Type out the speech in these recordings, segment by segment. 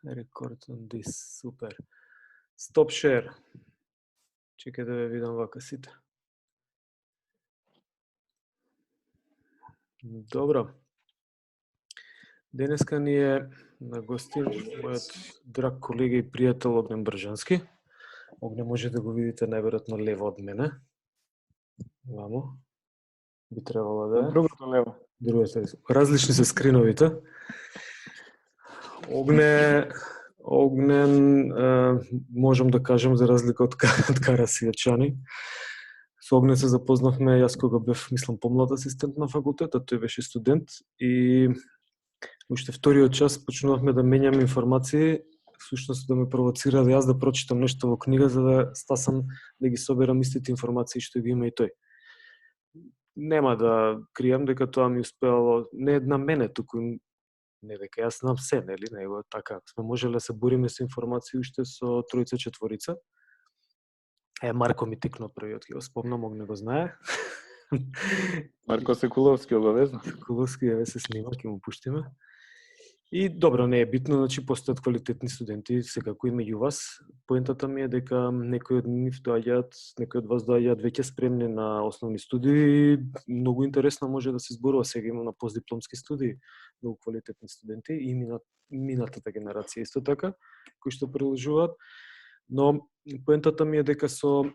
Record on this, супер. Stop share. Чекај да ве видам вака сите. Добро. Денеска ни е на гости мојот драг колега и пријател Огнен Бржански. Огне може да го видите најверојатно лево од мене. Вамо. Би требало да е. Другото лево. Другото. Различни се скриновите. Огнен, можам да кажам, за разлика од Карасијачани. Со Огнен се запознавме, јас кога бев, мислам, помлад асистент на факултет, а тој беше студент и уште вториот час почнувавме да менјаме информации, всушност да ме провоцира да јас да прочитам нешто во книга за да стасам да ги соберам истите информации што ги има и тој. Нема да кријам дека тоа ми успеало не на мене, туку не дека јас знам се, нели, него така. Сме можеле да се бориме со информации уште со тројца-четворица. Марко ми тикна првиот, ќе го спомнам, Огне го знае. Марко Секуловски обавезно. Секуловски еве се снима, ќе му пуштиме. И добро, не е битно, значи постојат квалитетни студенти, секако и меѓу вас. Поентата ми е дека некои од нив доаѓаат, некои од вас доаѓаат веќе спремни на основни студии. Многу интересно може да се зборува, сега има на постдипломски студии многу квалитетни студенти и минатата генерација исто така, кои што продолжуваат. Но поентата ми е дека со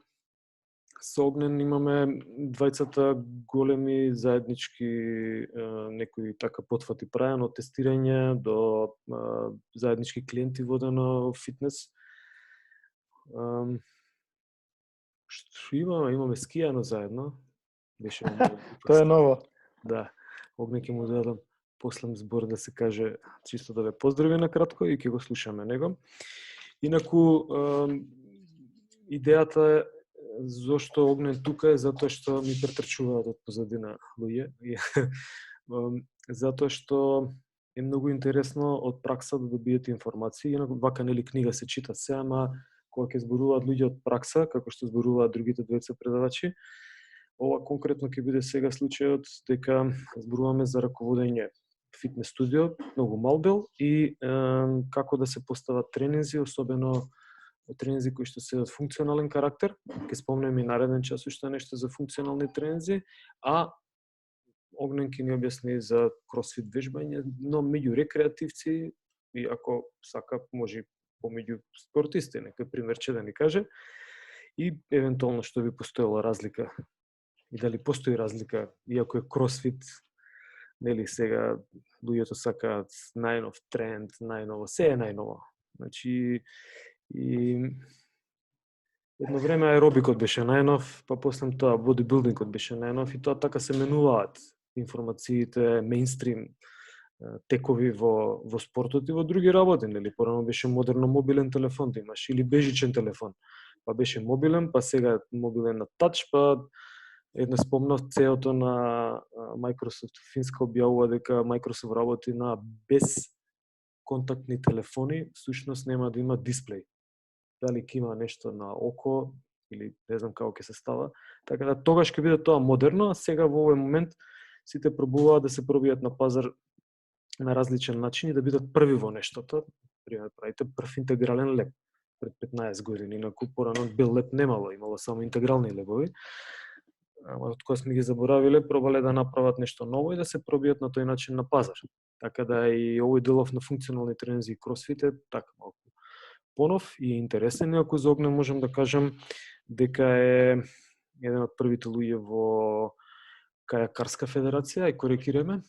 Огнен имаме двајцата големи заеднички некои така потфати прајано од тестирање до заеднички клиенти водено фитнес. Што имаме скијано заедно. Беше Тоа е ново. Да. Огне ќе му дадам послем збор да се каже, чисто да ве поздрави на кратко и ќе го слушаме него. Инаку идејата е зошто Огнен тука е затоа што ми претрчуваат од позадина луѓе. Затоа што е многу интересно од пракса да добиете информации. Инаку вака нели книга се чита се, ама кога ќе зборуваат луѓе од пракса, како што зборуваат другите двајца предавачи, ова конкретно ќе биде сега случајот дека зборуваме за раководење фитнес студио, многу малбел и како да се постават тренинзи, особено тренинзи кои што се од функционален карактер. Ќе спомнеме и нареден час уште нешто за функционални тренинзи, а Огнен ќе ни објасни за кросфит вежбање, но меѓу рекреативци и ако сака може и помеѓу спортисти, некој примерче да ни каже и евентуално што би постоела разлика и дали постои разлика, иако е кросфит, нели сега луѓето сакаат најнов тренд, најново, се е најново. Значи и едно време аеробикот беше најнов, па после тоа бодибилдингот беше најнов и тоа така се менуваат информациите, мејнстрим текови во спортот и во други работи, нели? Порано беше модерно мобилен телефон да имаш или бежичен телефон. Па беше мобилен, па сега мобилен на тач, па едно спомнав CEO-то на Microsoft Финска објавува дека Microsoft работи на без контактни телефони, всушност нема да има дисплеј. Дали ќе има нешто на око или не знам како ќе се става. Така да тогаш ќе биде тоа модерно, а сега во овој момент сите пробуваат да се пробијат на пазар на различен начин и да бидат први во нештото. Пример, правите прв интегрален леп пред 15 години, инаку порано бел леп немало, имало само интегрални лебови. Ама од кога сме ги заборавиле, пробале да направат нешто ново и да се пробијат на тој начин на пазар. Така да и овој делов на функционални тренинзи и кросфит е така малку понов и интересен, иако за Огнен можам да кажам дека е еден од првите луѓе во Кајакарска федерација, и корекираме.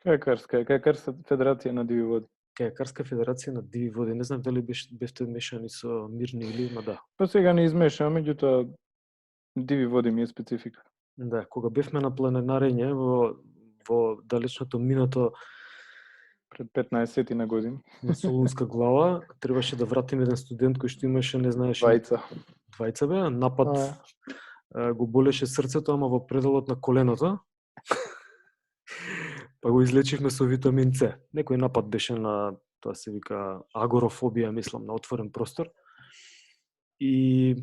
Кајакарска федерација на диви води. Кајакарска федерација на диви води. Не знам дали бевте мешани со мирни или, ма да. Па сега не измешам, меѓутоа диви води ми е специфика. Да, кога бевме на планинарење во далечното минато пред 15 на години на Солунска глава, требаше да вратиме еден студент кој што имаше, не знаеше... Двајца бе, напад, го болеше срцето, ама во пределот на коленото. Па го излечивме со витамин С. Некој напад беше на, тоа се вика, агорофобија, мислам, на отворен простор. И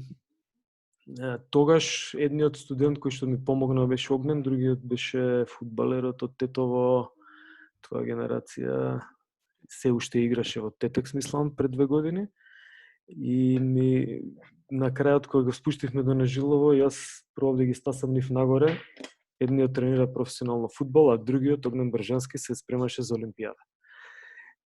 тогаш едниот студент кој што ми помогна беше Огнен, другиот беше фудбалерот од Тетово, тоа генерација, се уште играше во Тетекс, мислам, пред 2 години. И на крајот кога го спуштивме до Нежилово, јас пробав да ги стасам нив нагоре. Едниот тренира професионално фудбал, а другиот, Огнен Бржански, се спремаше за Олимпијада.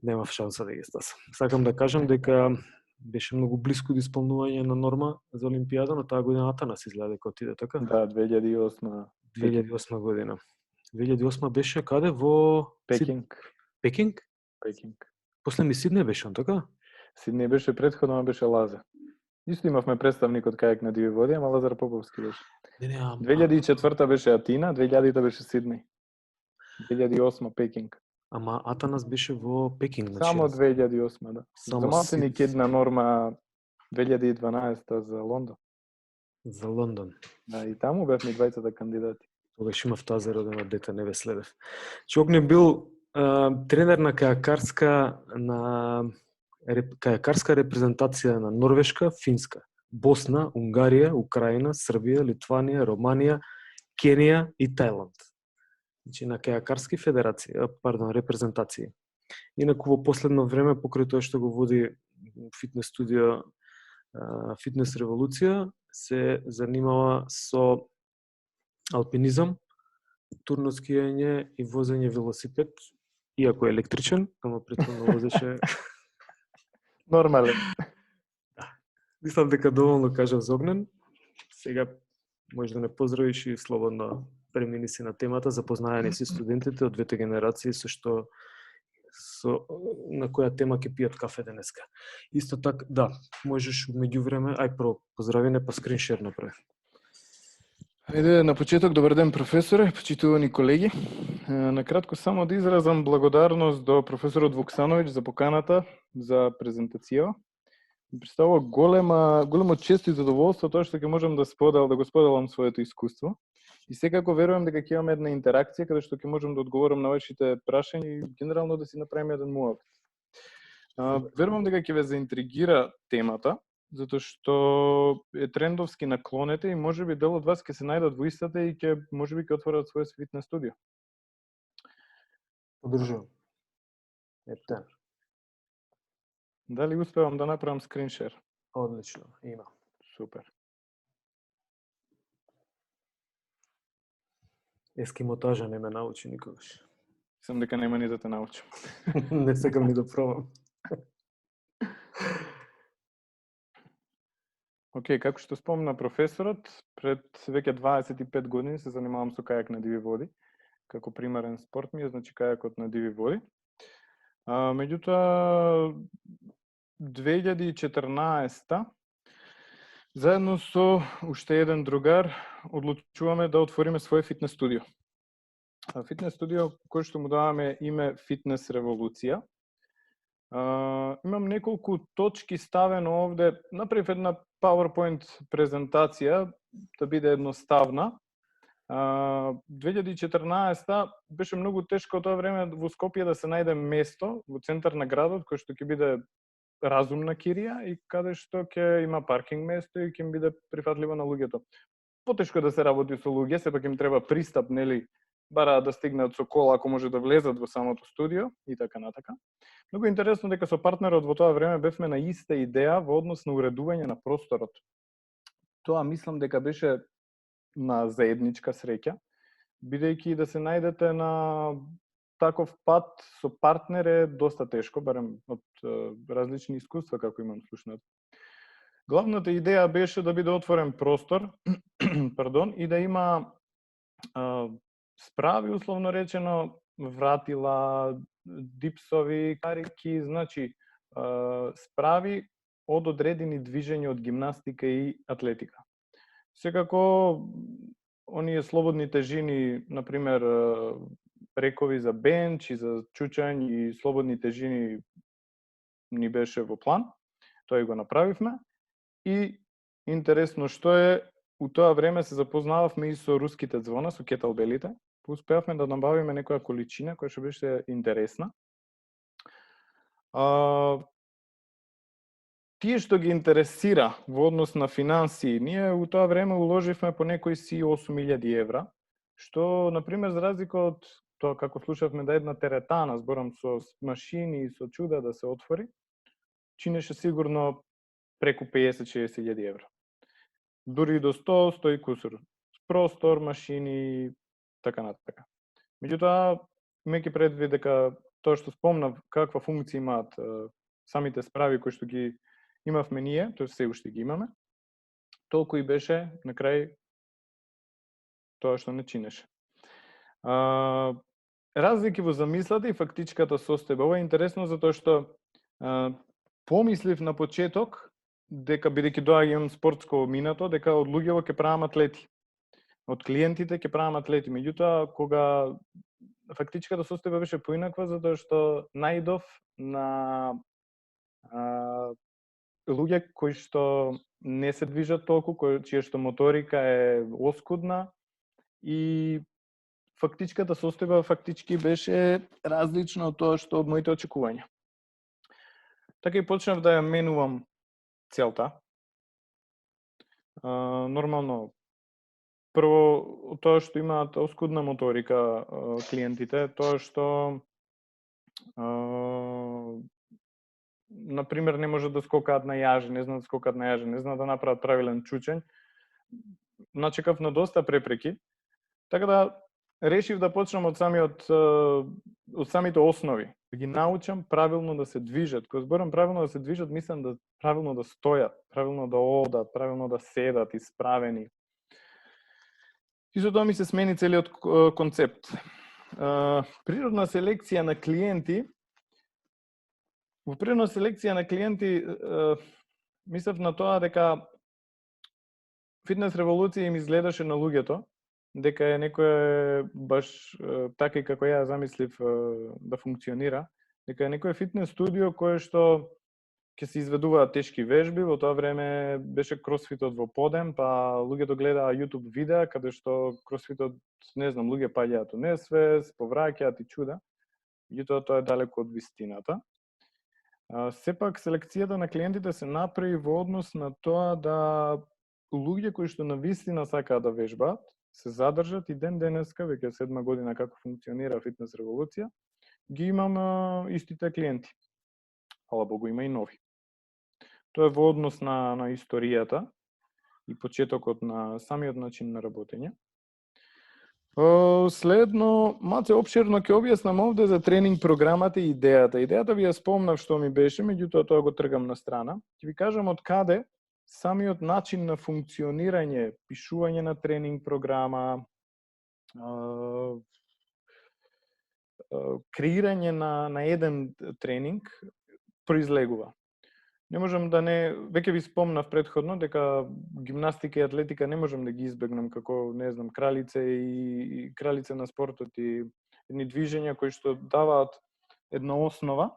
Немав шанса да ги стасам. Сакам да кажам дека беше многу близко до исполнување на норма за Олимпијада, но таа година Атанас изгледа дека отиде, така? Да, 2008. 2008 година. 2008 беше каде? Во Пекинг. Пекинг? Пекинг. После ми Сиднеј беше он, така? Сиднеј беше претходно, беше Лазе. Исто имавме представник од кајак на Диви води, ама Лазар Поповски беше. Не, 2004 беше Атина, 2000 беше Сиднеј. 2008 Пекинг. Ама Атанас беше во Пекинг, значи. Само 2008, да. Само За малце ни кедна норма 2012 за Лондон. За Лондон. Да, и таму бевме двајцата кандидати. Тогаш имав тази родено дете, не ве следев. Огнен бил тренер на кајакарска репрезентација на Норвешка, Финска, Босна, Унгарија, Украина, Србија, Литванија, Романија, Кенија и Тајланд. Значи на кајакарски репрезентации. Инаку во последно време, покрај тоа што го води фитнес студио Фитнес Револуција, се занимава со алпинизам, турно скијање и возење велосипед, иако е електричен, ама претходно возеше. Нормален. Да. Мислам дека доволно кажав за Огнен. Сега може да не поздравиш и слободно премини си на темата, запознаени си студентите од двете генерации на која тема ќе пијат кафе денеска. Исто така, да, можеш меѓувреме, прво поздравине, па скриншер направи. Ајде, на почеток, добар ден, професоре, почитувани колеги. Накратко само да изразам благодарност до професорот Вуксановиќ за поканата за презентација. Представува големо чест и задоволство тоа што ќе можам да го споделам своето искуство. И секако верувам дека ќе имаме една интеракција каде што ќе можам да одговорам на вашите прашања и генерално да си направиме еден муабет. Верувам дека ќе ве заинтригира темата, затоа што е трендовски наклонете и можеби дел од вас ќе се најдат во истата и можеби ќе отворат своје фитнес студио. Подржувам. Ете. Дали успевам да направам скриншер? Одлично, има. Супер. Ескимотажа не ме научи никогаш. Сам дека нема ни да те научам. Не сакам ни да пробам. Океј, како што спомна професорот, пред веќе 25 години се занимавам со кајак на Диви води. Како примарен спорт ми е, значи кајакот на Диви води. Меѓутоа, 2014 заедно со уште еден другар одлучуваме да отвориме своје фитнес студио. Фитнес студио кој што му даваме име Фитнес Револуција. Имам неколку точки ставено овде, направив една PowerPoint презентација да биде едноставна. 2014 беше многу тешко тоа време во Скопје да се најде место во центар на градот кој што ќе биде разумна кирија и каде што ќе има паркинг место и ќе им биде прифатливо на луѓето. Потешко да се работи со луѓе, сепак им треба пристап, нели, бараат да стигнат со кола ако може да влезат во самото студио и така натака. Многу интересно дека со партнерот во тоа време бевме на иста идеја во однос на уредување на просторот. Тоа мислам дека беше на заедничка среќа, бидејќи да се најдете на таков пат со партнер е доста тешко, барем од различни искуства како имам слушнато. Главната идеја беше да биде отворен простор, и да има справи, условно речено, вратила, дипсови, карики, значи справи од одредени движења од гимнастика и атлетика. Секако, оние слободни тежини, например, рекови за бенч и за чучање и слободни тежини ни беше во план, тоа и го направивме. И интересно што е, у тоа време се запознававме и со руските звона, со кетелбелите, успеавме да набавиме некоја количина која што беше интересна. Тие што ги интересира во однос на финансии, ние у тоа време уложивме по некои си 8.000 евра, што, например, за разлика од тоа како слушавме да една теретана, зборам со машини и со чуда да се отвори, чинеше сигурно преку 50-60 илјади евра. Дури и до 100, 100 и кусур. Простор, машини, така натака. Меѓутоа, имајќи предвид дека тоа што спомнав, каква функција имаат самите справи кои што ги имавме ние, тоа се уште ги имаме, толку и беше на крај тоа што не чинеше. Разлики во замислата и фактичката состојба. Ова е интересно затоа што помислив на почеток дека бидејќи доаѓам спортско минато, дека од луѓето ќе правам атлети. Од клиентите ќе правам атлети. Меѓутоа, кога фактичката состојба беше поинаква, затоа што најдов на луѓе кои што не се движат толку, чија што моторика е оскудна и фактичката состојба фактички беше различна од тоа што од моите очекувања. Така и почнав да ја менувам целта. Нормално, прво тоа што имаат оскудна моторика клиентите, тоа што например не можат да скокаат на јаже, не знаат да скокаат на јаже, не знаат да направат правилен чучењ, начекав на доста препреки. Така да решив да почнам од самите основи, да ги научам правилно да се движат. Кога зборам правилно да се движат, мислам да правилно да стојат, правилно да одат, правилно да седат исправени. И за тоа ми се смени целиот концепт. Природна селекција на клиенти. Во природна селекција на клиенти мислев на тоа дека фитнес револуција им изгледаше на луѓето, дека е некој баш така и како ја замислив да функционира, дека е некој фитнес студио кое што ќе се изведуваат тешки вежби, во тоа време беше кросфитот во подем, па луѓето гледаа YouTube видеа каде што кросфитот, не знам, луѓе паѓаат у несвест, повраќаат и чуда. Меѓутоа тоа е далеку од вистината. Сепак селекцијата на клиентите се направи во однос на тоа да луѓе кои што навистина сакаат да вежбаат, се задржат и ден денеска, веќе 7 година како функционира фитнес револуција, ги имам истите клиенти. Ала Богу, има и нови. Тоа е во однос на историјата и почетокот на самиот начин на работење. Следно, малце опширно ќе објаснам овде за тренинг програмата и идејата. Идејата ви ја спомнав што ми беше, меѓутоа тоа го тргам на страна. Ќе ви кажам од каде самиот начин на функционирање, пишување на тренинг програма, креирање на еден тренинг произлегува. Не можам да не, веќе ви спомнав претходно дека гимнастика и атлетика не можам да ги избегнам како, не знам, кралице на спортот и едни движења кои што даваат една основа.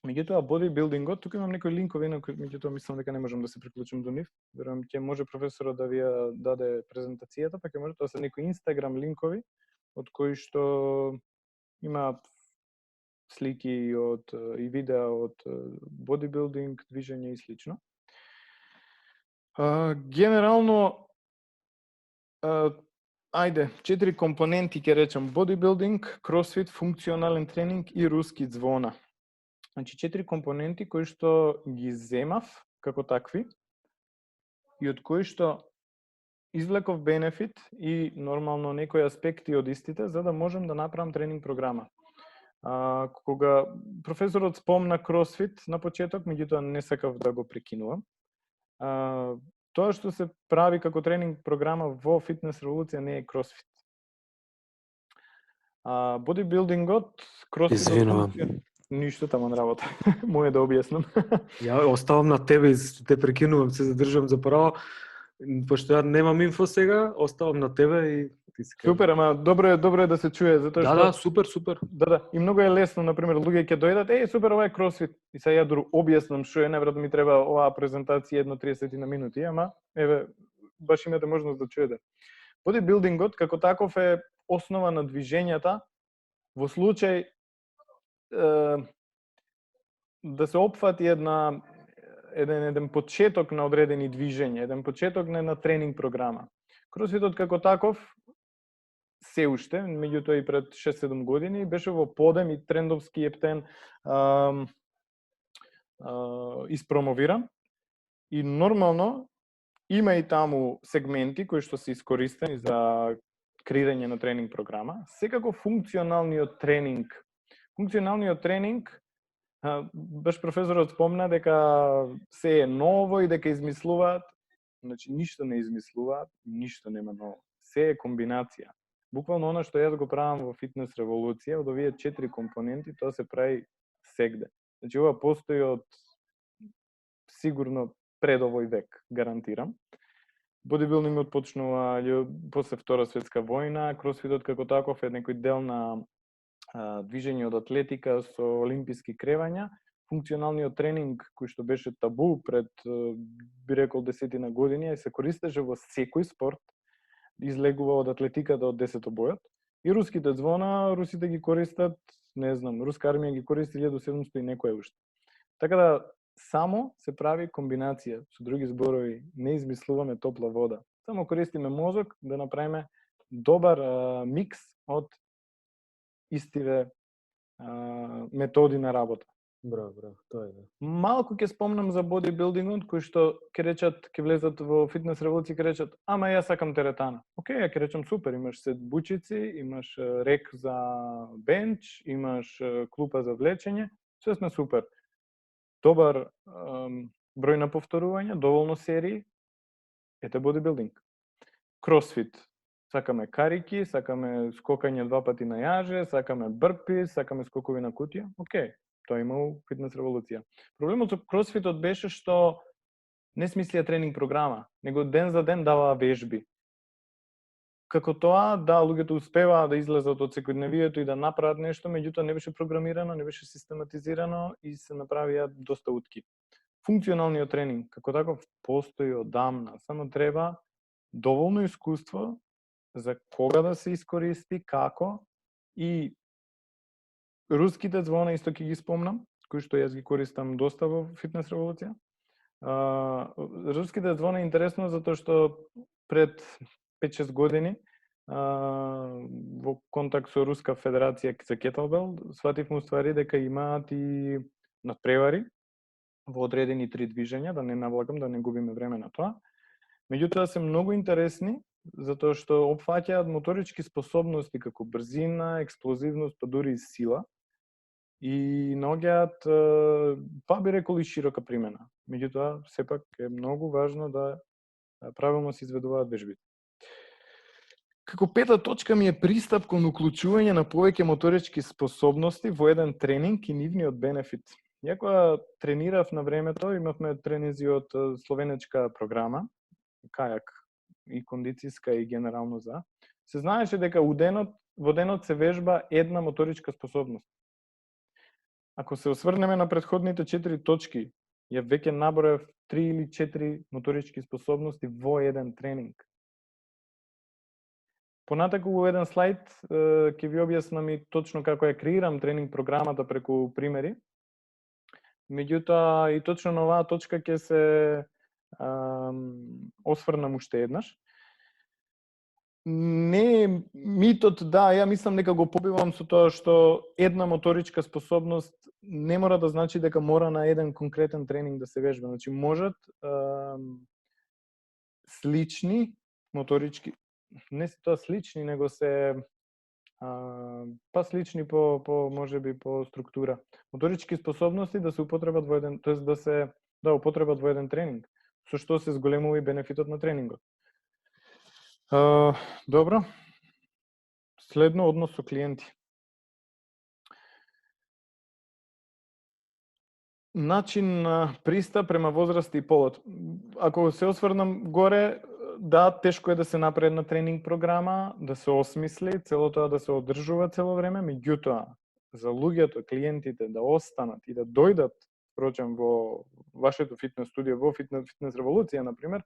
Меѓутоа бодибилдингот, тука имам некои линкови, меѓутоа мислам дека не можам да се приклучам до нив. Верувам ќе може професорот да ви ја даде презентацијата, па ќе може тоа се некои Инстаграм линкови од кои што имаат слики и видеа од бодибилдинг, движење и слично. Генерално, 4 компоненти ќе речам: бодибилдинг, кросфит, функционален тренинг и руски звона. Значи 4 компоненти кои што ги земав како такви и од кои што извлеков бенефит и нормално некои аспекти од истите за да можам да направам тренинг програма. Кога професорот спомна кросфит на почеток, меѓутоа не сакав да го прекинувам. Тоа што се прави како тренинг програма во фитнес револуција не е кросфит. Бодибилдингот, кросфитот... Извинувам. Ништо таман работа. Моје да објаснам. Ја оставам на тебе и те прекинувам, се задржам за право. Пошто ја немам инфо сега, оставам на тебе и ти се кажа. Супер, ама добро е да се чуе, затоа што... Да, супер. Да, и многу е лесно, например, луѓе ќе дојдат, супер, ова е кросфит. И сега ја објаснам што е, наверно ми треба оваа презентација едно 30 на минути, ама еве баш имате можност да чуете. Бодибилдингот како таков е основа на движењата во случај да се опфати еден почеток на одредени движења, еден почеток на една тренинг програма. Кросфитот како таков се уште, меѓутоа и пред 6-7 години, беше во подем и трендовски ептен испромовиран. И нормално има и таму сегменти кои што се искористени за креирање на тренинг програма. Секако функционалниот тренинг, баш професорот спомна дека се е ново и дека измислуваат, значи ништо не измислуваат, ништо нема ново. Се е комбинација. Буквално она што јас го правам во Фитнес револуција, од овие 4 компоненти, тоа се прави сегде. Значи ова постои од сигурно пред овој век, гарантирам. Бодибилдингот почнува после Втора светска војна, кросфитот како таков е некој дел на движење од атлетика со олимписки кревања. Функционалниот тренинг, кој што беше табу пред, би рекол, 10 години, се користеше во секој спорт, излегува од атлетиката од 10-бојот. И руските звона, русите ги користат, не знам, руска армија ги користи 1700 и некоја уште. Така да, само се прави комбинација, со други зборови, не измислуваме топла вода. Само користиме мозок да направиме добар микс од истиве методи на работа. Браво, тоа е. Малку ќе спомнам за бодибилдингот, кој што ќе речат, ќе влезат во Фитнес револуција, ќе речат, ама јас сакам теретана. Океј, ја ќе речам супер, имаш сет бучици, имаш рек за бенч, имаш клупа за влечење, све сме супер. Добар број на повторувања, доволно серии, ете бодибилдинг. Кросфит, сакаме карики, сакаме скокање 2 пати на јаже, сакаме бърпи, сакаме скокови на кутија, океј, тоа има у Фитнес револуција. Проблемот со кросфитот беше што не смислија тренинг програма, него ден за ден даваа вежби. Како тоа, да, луѓето успеваа да излезат од секојдневието и да направат нешто, меѓутоа не беше програмирано, не беше систематизирано и се направија доста утки. Функционалниот тренинг, како таков, постои одамна, само треба доволно искуство за кога да се искористи, како, и руските звона исто ќе ги спомнам, кои што јас ги користам доста во Фитнес револуција. Руските звона е интересно затоа што пред 5-6 години во контакт со Руска федерација за кетелбел, свативме уствари дека имаат и надпревари во одредени 3 движења, да не навлагам, да не губиме време на тоа. Меѓутоа се многу интересни, затоа што опфаќаат моторички способности како брзина, експлозивност, па дури и сила. И наоѓаат, па би рекол, и широка примена. Меѓутоа, сепак е многу важно да правилно се изведуваат вежбите. Како пета точка ми е пристап кон уклучување на повеќе моторички способности во еден тренинг и нивниот бенефит. Ја кога тренирав на времето, имавме тренинзи од словенечка програма, кајак и кондицијска и генерално за. Се знаеше дека во денот се вежба една моторичка способност. Ако се осврнеме на претходните 4 точки, ја веќе наброев 3 или 4 моторички способности во еден тренинг. Понатаку во еден слайд ќе ви објаснам и точно како ја креирам тренинг програмата преку примери. Меѓутоа и точно на оваа точка ќе се осврнам уште еднаш. Не митот, да, ја мислам дека го побивам со тоа што една моторичка способност не мора да значи дека мора на еден конкретен тренинг да се вежба. Значи можат слични моторички, не се тоа слични, него се па слични по можеби по структура. Моторички способности да се употребат во еден, тоест да се употребат во еден тренинг, со што се зголемува и бенефитот на тренингот. Добро. Следно, однос со клиенти. Начин на пристап према возраст и полот. Ако се осврнам горе, да, тешко е да се направи една тренинг програма, да се осмисли, цело тоа да се одржува цело време, меѓутоа, за луѓето, клиентите да останат и да дојдат, впрочем, во вашето фитнес студио, во фитнес револуција, например,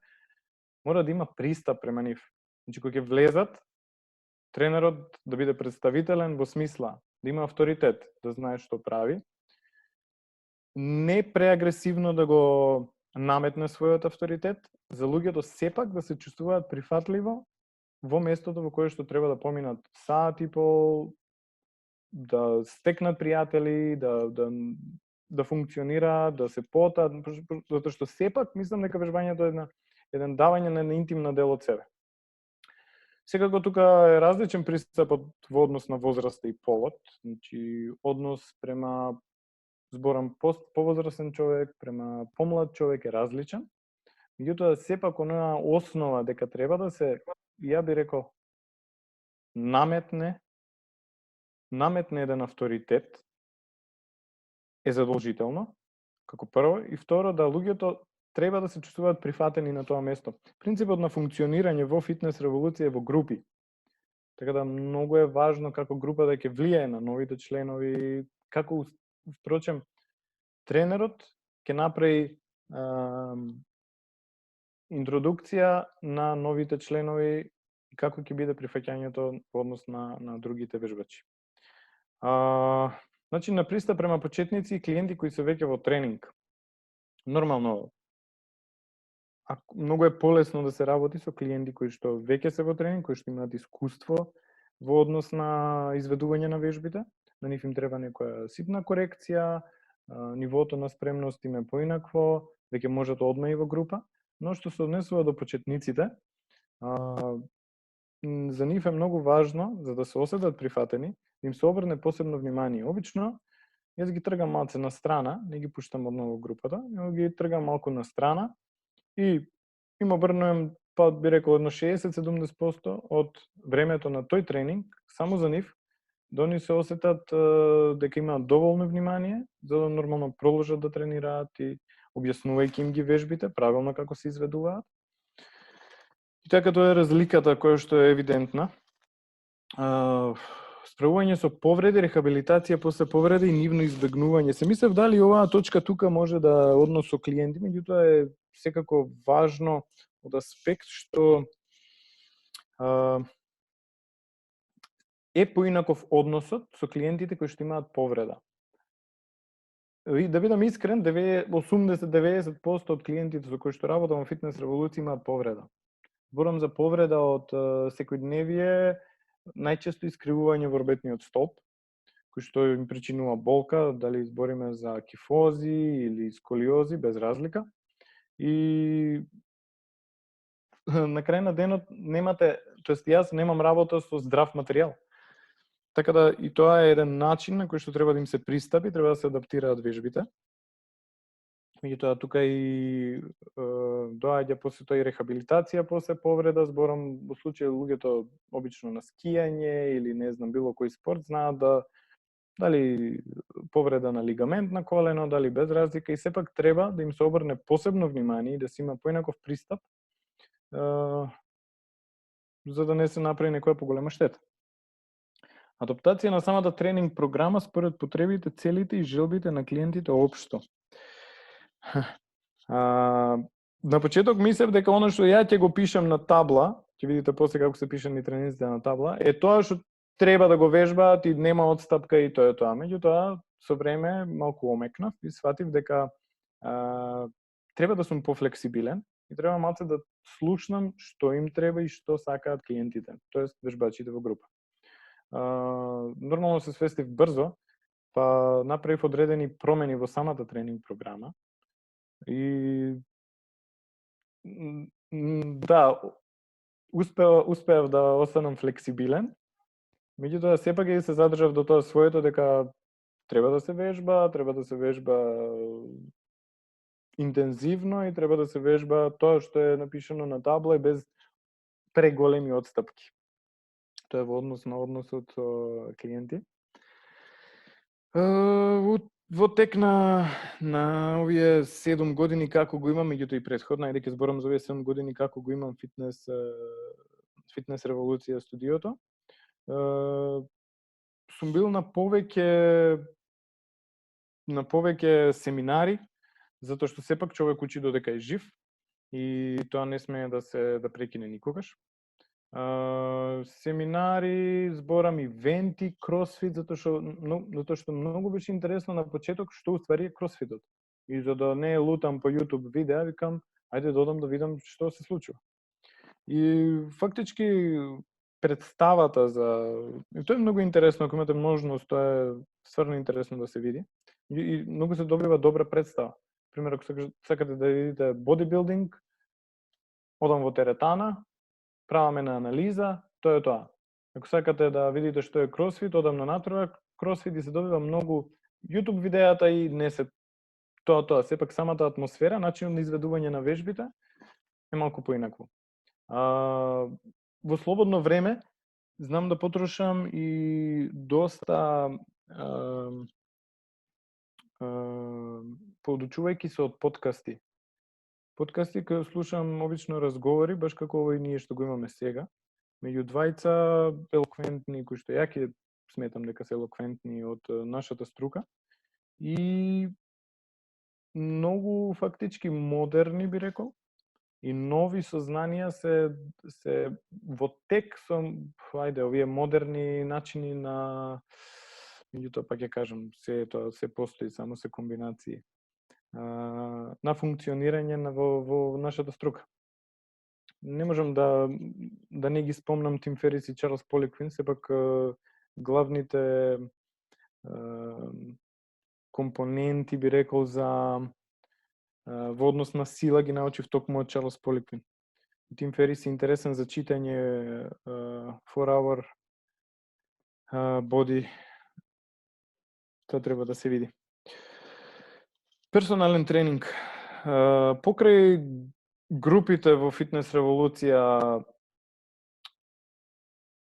мора да има пристап према нив. Значи, кога ќе влезат, тренерот да биде представителен во смисла, да има авторитет, да знае што прави, не преагресивно да го наметне својот авторитет, за луѓето сепак да се чувствуваат прифатливо во местото во кое што треба да поминат саат и пол, да стекнат пријатели, да функционираат, да се потат, затоа што сепак мислам дека вежбањето е еден давање на интимна дел од себе. Секако тука е различен пристапот во однос на возраста и полот, значи однос према зборам повозрастен човек према помлад човек е различен. Меѓутоа сепак онаа основа дека треба да се, ја би рекол, наметне еден авторитет е задолжително, како прво, и второ да луѓето треба да се чувствуваат прифатени на тоа место. Принципот на функционирање во фитнес револуција е во групи. Така да многу е важно како група да ќе влијае на новите членови, како впрочем тренерот ќе направи интродукција на новите членови и како ќе биде прифаќањето во однос на другите вежбачи. Значи, на пристап према почетници и клиенти кои се веќе во тренинг. Нормално, многу е полесно да се работи со клиенти кои што веќе се во тренинг, кои што имаат искуство во однос на изведување на вежбите. На нив им треба некоја ситна корекција, нивото на спремност им е поинакво, веќе можат одма и во група, но што се однесува до почетниците, за нив е многу важно, за да се осетат прифатени, да им се обрне посебно внимание. Обично, јас ги тргам малце на страна, не ги пуштам одново групата, но ги тргам малку на страна и им обрнувам, па би рекол, едно 60-70% од времето на тој тренинг, само за нив, да они се осетат дека имаат доволно внимание, за да нормално продолжат да тренираат и објаснувајќи им ги вежбите, правилно како се изведуваат. И така тоа е разликата која што е евидентна. Справување со повреди, рехабилитација после повреди и нивно избегнување. Се мислев дали оваа точка тука може да однос со клиенти, меѓутоа е секако важно од аспект што е поинаков односот со клиентите кои што имаат повреда. И да бидам искрен, 80-90% од клиентите со кои што работам во фитнес револуција имаат повреда. Зборам за повреда од секојдневие, најчесто искривување во орбетниот столб, кој што им причинува болка, дали збориме за кифози или сколиози, без разлика. И на крај на денот немате, тоест јас немам работа со здрав материјал. Така да и тоа е еден начин на кој што треба да им се пристапи, треба да се адаптираат вежбите. Меѓутоа тука и доаѓа после тоа и рехабилитација после повреда, зборам во случај луѓето обично на скијање или не знам било кој спорт знаат да дали повреда на лигамент на колено, дали без разлика и сепак треба да им се обрне посебно внимание и да се има поинаков пристап за да не се направи некоја поголема штета. Адаптација на самата тренинг програма според потребите, целите и желбите на клиентите општо. На почеток мислев дека оно што ја ќе го пишам на табла, ќе видите после како се пишани тренинзите на табла, е тоа што треба да го вежбаат и нема одстапка и тоа е тоа. Меѓутоа, со време малку омекнав и сватив дека треба да сум пофлексибилен и треба малце да слушнам што им треба и што сакаат клиентите, тоест вежбачите во група. Нормално се свестив брзо, па направив одредени промени во самата тренинг програма. И да, успеав да останам флексибилен, меѓутоа сепак и се задржав до тоа своето дека треба да се вежба интензивно и треба да се вежба тоа што е напишано на табла и без преголеми одстапки. Тоа е во однос на односот со клиенти. Во тек на овие 7 години како го имам, меѓутоа и претходно, ајде ќе зборам за овие 7 години како го имам фитнес револуција студиото, сум бил на повеќе семинари, затоа што сепак човек учи додека е жив и тоа не смее да прекине никогаш. Семинари, зборам ивенти, кросфит, затоа што многу беше интересно на почеток што уствари е кросфитот. И за да не лутам по YouTube видеа, викам, ајде додам да видам што се случува. И фактички представата за... И тоа е многу интересно, ако имате можност, тоа е стварно интересно да се види. И многу се добива добра представа. Пример, ако сакате да видите бодибилдинг, одам во теретана, правам една анализа, тоа е тоа. Ако сакате да видите што е кросфит, одам на натура кросфит и се добива многу YouTube видеата и не се тоа. Сепак самата атмосфера, начинот на изведување на вежбите е малку поинакво. Во слободно време знам да потрошам и доста поучувајќи се од подкасти. Подкасти кои слушам обично разговори, баш како овој ние што го имаме сега, меѓу двајца елоквентни, кои што ја ќе сметам дека се елоквентни од нашата струка и многу фактички модерни би рекол и нови сознанија се во тек со овие модерни начини на, меѓутоа пак ќе кажам, тоа се постои, само се комбинации на функционирање во нашата струка. Не можам да не ги спомнам Тим Ферис и Чарлс Поликвин, сепак главните компоненти би рекол за во однос на сила ги научив токму од Чарлс Поликвин. Тим Ферис е интересен за читање 4-hour body. Тоа треба да се види. Персонален тренинг. Покрај групите во Фитнес револуција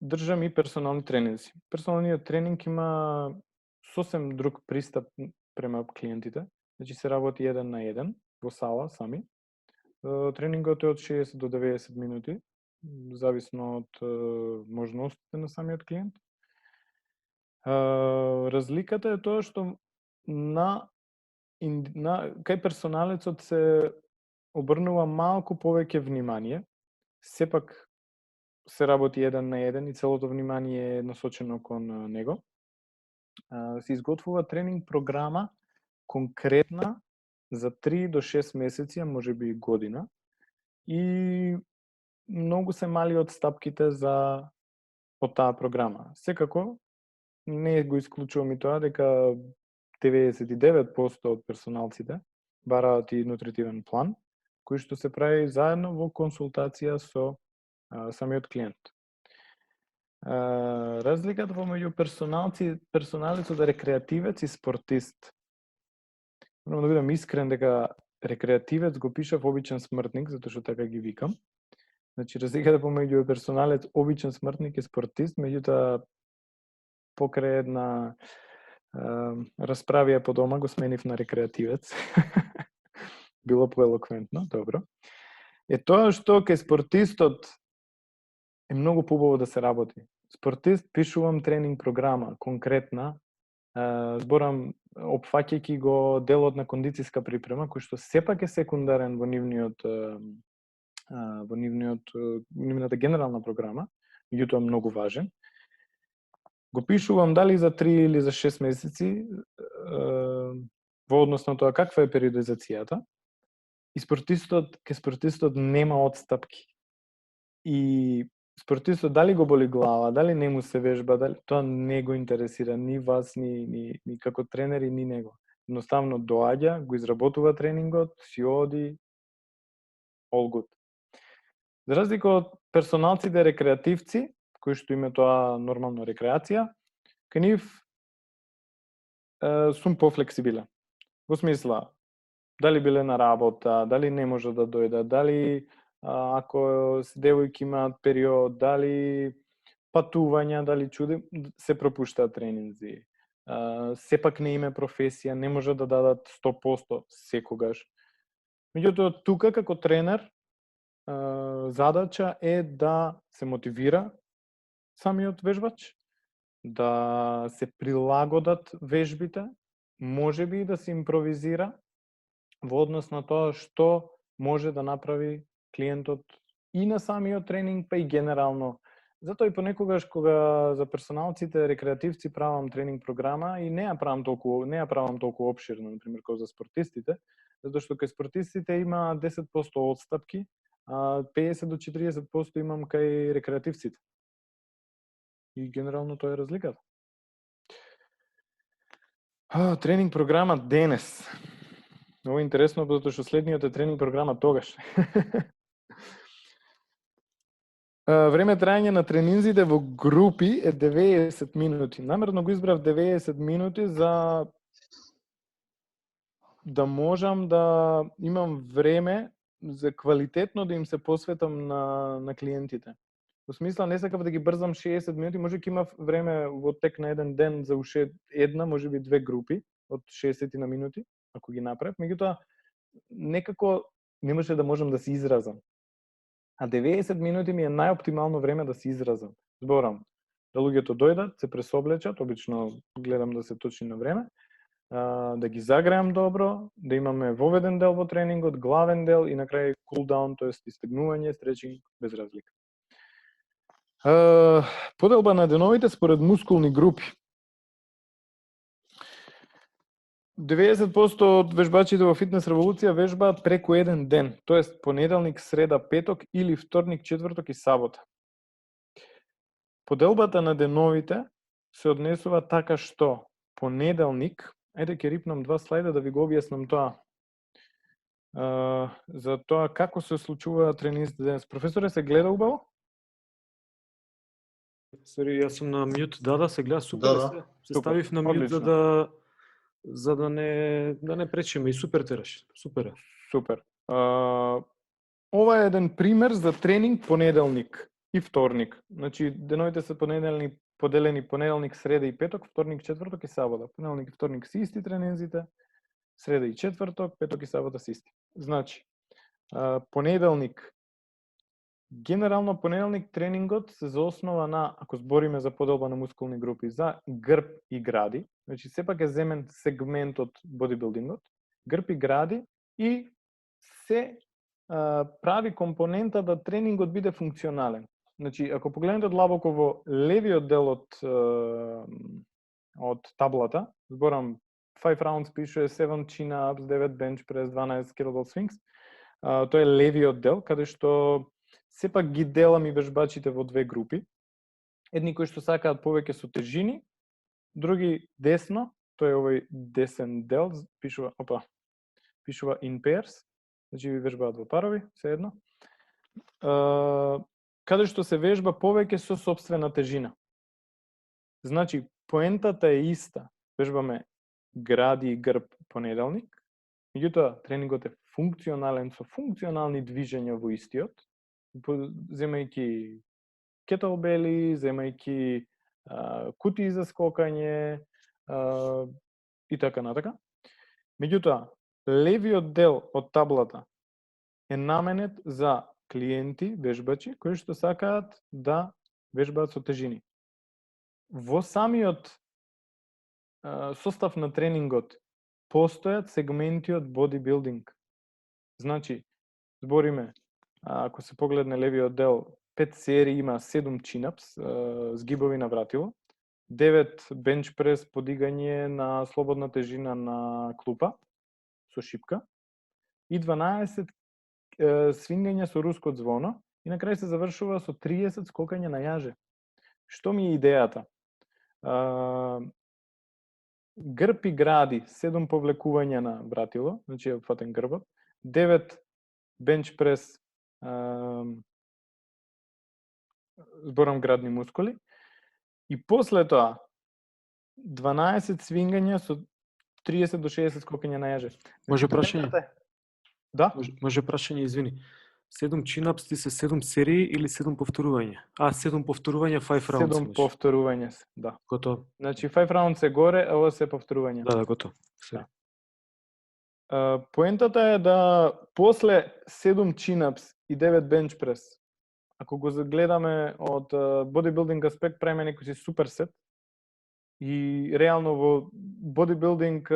држам и персонални тренинзи. Персоналниот тренинг има сосем друг пристап према клиентите. Значи се работи 1 на 1 во сала сами. Тренингот е од 60 до 90 минути, зависно од можностите на самиот клиент. Разликата е тоа што кај персоналецот се обрнува малку повеќе внимание, сепак се работи 1 на 1 и целото внимание е насочено кон него. Се изготвува тренинг програма конкретна за 3 до 6 месеци, а можеби и година. И многу се мали одстапките за од таа програма. Секако не го исклучувам и тоа дека 99% од персоналците бараат и нутритивен план, кој што се прави заедно во консултација со самиот клиент. Разликата помеѓу персоналецот е рекреативец и спортист. Морам да бидам искрен дека рекреативец го пишав обичен смртник, затоа што така ги викам. Значи, разликата помеѓу персоналец, обичен смртник и спортист, меѓутоа покрај една расправија по дома го сменив на рекреативец. Било поелоквентно, добро. Е тоа што кај спортистот е многу побаво да се работи. Спортист пишувам тренинг програма, конкретна, зборам опфаќајќи го делот на кондицијска припрема, кој што сепак е секундарен во нивната генерална програма, меѓутоа многу важен. Го пишувам дали за 3 или за 6 месеци во однос на тоа каква е периодизацијата. И спортистот нема одстапки. И спортистот дали го боли глава, дали не му се вежба, дали тоа не го интересира ни вас, ни како тренери, ни него. Едноставно доаѓа, го изработува тренингот, си оди, all good. За разлика од персоналците рекреативци, кои што име тоа нормално рекреација, кај нив сум пофлексибилен. Во смисла, дали биле на работа, дали не може да дојдат, дали ако се девојки имаат период, дали патувања, дали чуди, се пропуштаат тренинзи. Сепак не име професија, не може да дадат 100% секогаш. Меѓутоа, тука како тренер, задача е да се мотивира самиот вежбач, да се прилагодат вежбите, можеби и да се импровизира во однос на тоа што може да направи клиентот и на самиот тренинг, па и генерално. Затоа и понекогаш кога за персоналците, рекреативци правам тренинг програма и не ја правам толку опширно, например, како за спортистите, затоа што кај спортистите има 10% одстапки, а 50 до 40% имам кај рекреативците. И генерално тоа е разликата. Тренинг програма денес. Ovo е интересно, затоа што следниот е тренинг програма тогаш. Време трајање на тренинзите во групи е 90 минути. Намерно го избрав 90 минути за да можам да имам време за квалитетно да им се посветам на клиентите. Во смисла, не сакав да ги брзам 60 минути, може ќе имав време во тек на еден ден за уште една, може би две групи од 60 на минути, ако ги направев. Меѓутоа, некако не може да можам да се изразам. А 90 минути ми е најоптимално време да се изразам. Зборам, да луѓето дојдат, се пресоблечат, обично гледам да се точни на време, да ги загреам добро, да имаме воведен дел во тренингот, главен дел и на крај кулдаун, тоест истегнување, стретчинг, без разлика. Поделба на деновите според мускулни групи. 90% од вежбачите во Фитнес револуција вежбаат преку еден ден, тоест понеделник, среда, петок или вторник, четврток и сабота. Поделбата на деновите се однесува така што понеделник, ајде ќе рипнам два слайда да ви го објаснам тоа. За тоа како се случува тренинзите денес. Професоре, се гледа убаво? Сори, јас сум на мјут, да, се гледа супер, Да. се ставив на мјут за да не пречиме и супер тераш. Супер е. Супер. Ова е еден пример за тренинг понеделник и вторник. Значи, деновите се поделени понеделник, среда и петок, вторник, четврток и сабота. Понеделник и вторник се исти тренинзите, среда и четврток, петок и сабота се исти. Значи, понеделник, генерално понеделник тренингот се заоснова на, ако збориме за поделба на мускулни групи, за грб и гради, значи сепак е земен сегмент од бодибилдингот, грб и гради и се прави компонента да тренингот биде функционален. Значи, ако погледнете длабоко во левиот дел од таблата, зборам 5 rounds пишува 7 chin-ups, 9 bench press, 12 kettlebell swings, тоа е левиот дел, каде што сепак ги делам и вежбачите во две групи. Едни кои што сакаат повеќе со тежини, други десно, тоа е овој десен дел, пишува in pairs, значи ви вежбаат во парови, се едно. Каде што се вежба повеќе со сопствена тежина. Значи, поентата е иста. Вежбаме гради и грб понеделник, меѓутоа тренингот е функционален со функционални движења во истиот, земајќи кетелбели, земајќи кутии за скокање и така натака. Меѓутоа, левиот дел од таблата е наменет за клиенти, вежбачи, кои што сакаат да вежбаат со тежини. Во самиот состав на тренингот постојат сегменти од бодибилдинг. Значи, збориме, ако се погледне левиот дел, 5 серии има 7 chin-ups, згибови на вратило, 9 bench press подигање на слободна тежина на клупа со шипка и 12 свингање со руско звоно и на крај се завршува со 30 скокање на јаже. Што ми е идејата? Грб и гради, 7 повлекувања на вратило, значи е опфатен грбот, 9 bench press, зборам градни мускули, и после тоа 12 свингања со 30 до 60 скокања на јаже. Може прашање? Да? Може прашање, извини. 7 chin-ups ти се 7 серии или 7 повторувања? 7 повторувања, 5 rounds. 7 повторувања се, да. Готово. Значи 5 rounds е горе, а ова се повторувања. Да, готово. Да. Поентата е да после 7 chin-ups и 9 bench press, ако го загледаме од бодибилдинг аспект, правиме некој си суперсет и реално во бодибилдинг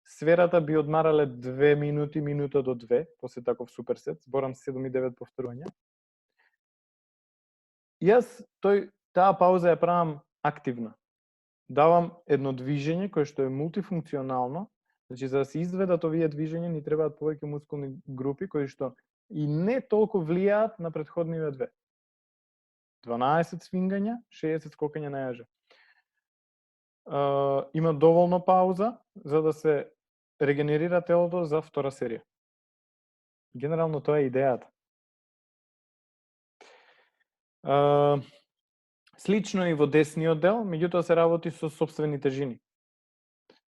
сферата би одмарале 2 минути, минута до 2, после таков суперсет, зборам 7 и 9 повторувања. Јас таа пауза ја правам активна. Давам едно движење кое што е мултифункционално, Значи, за да се изведат овие движења, ни требаат повеќе мускулни групи кои што и не толку влијаат на претходниве две. 12 свингања, 60 скокања на јаже. Има доволно пауза за да се регенерира телото за втора серија. Генерално тоа е идејата. Слично и во десниот дел, меѓутоа се работи со сопствени тежини.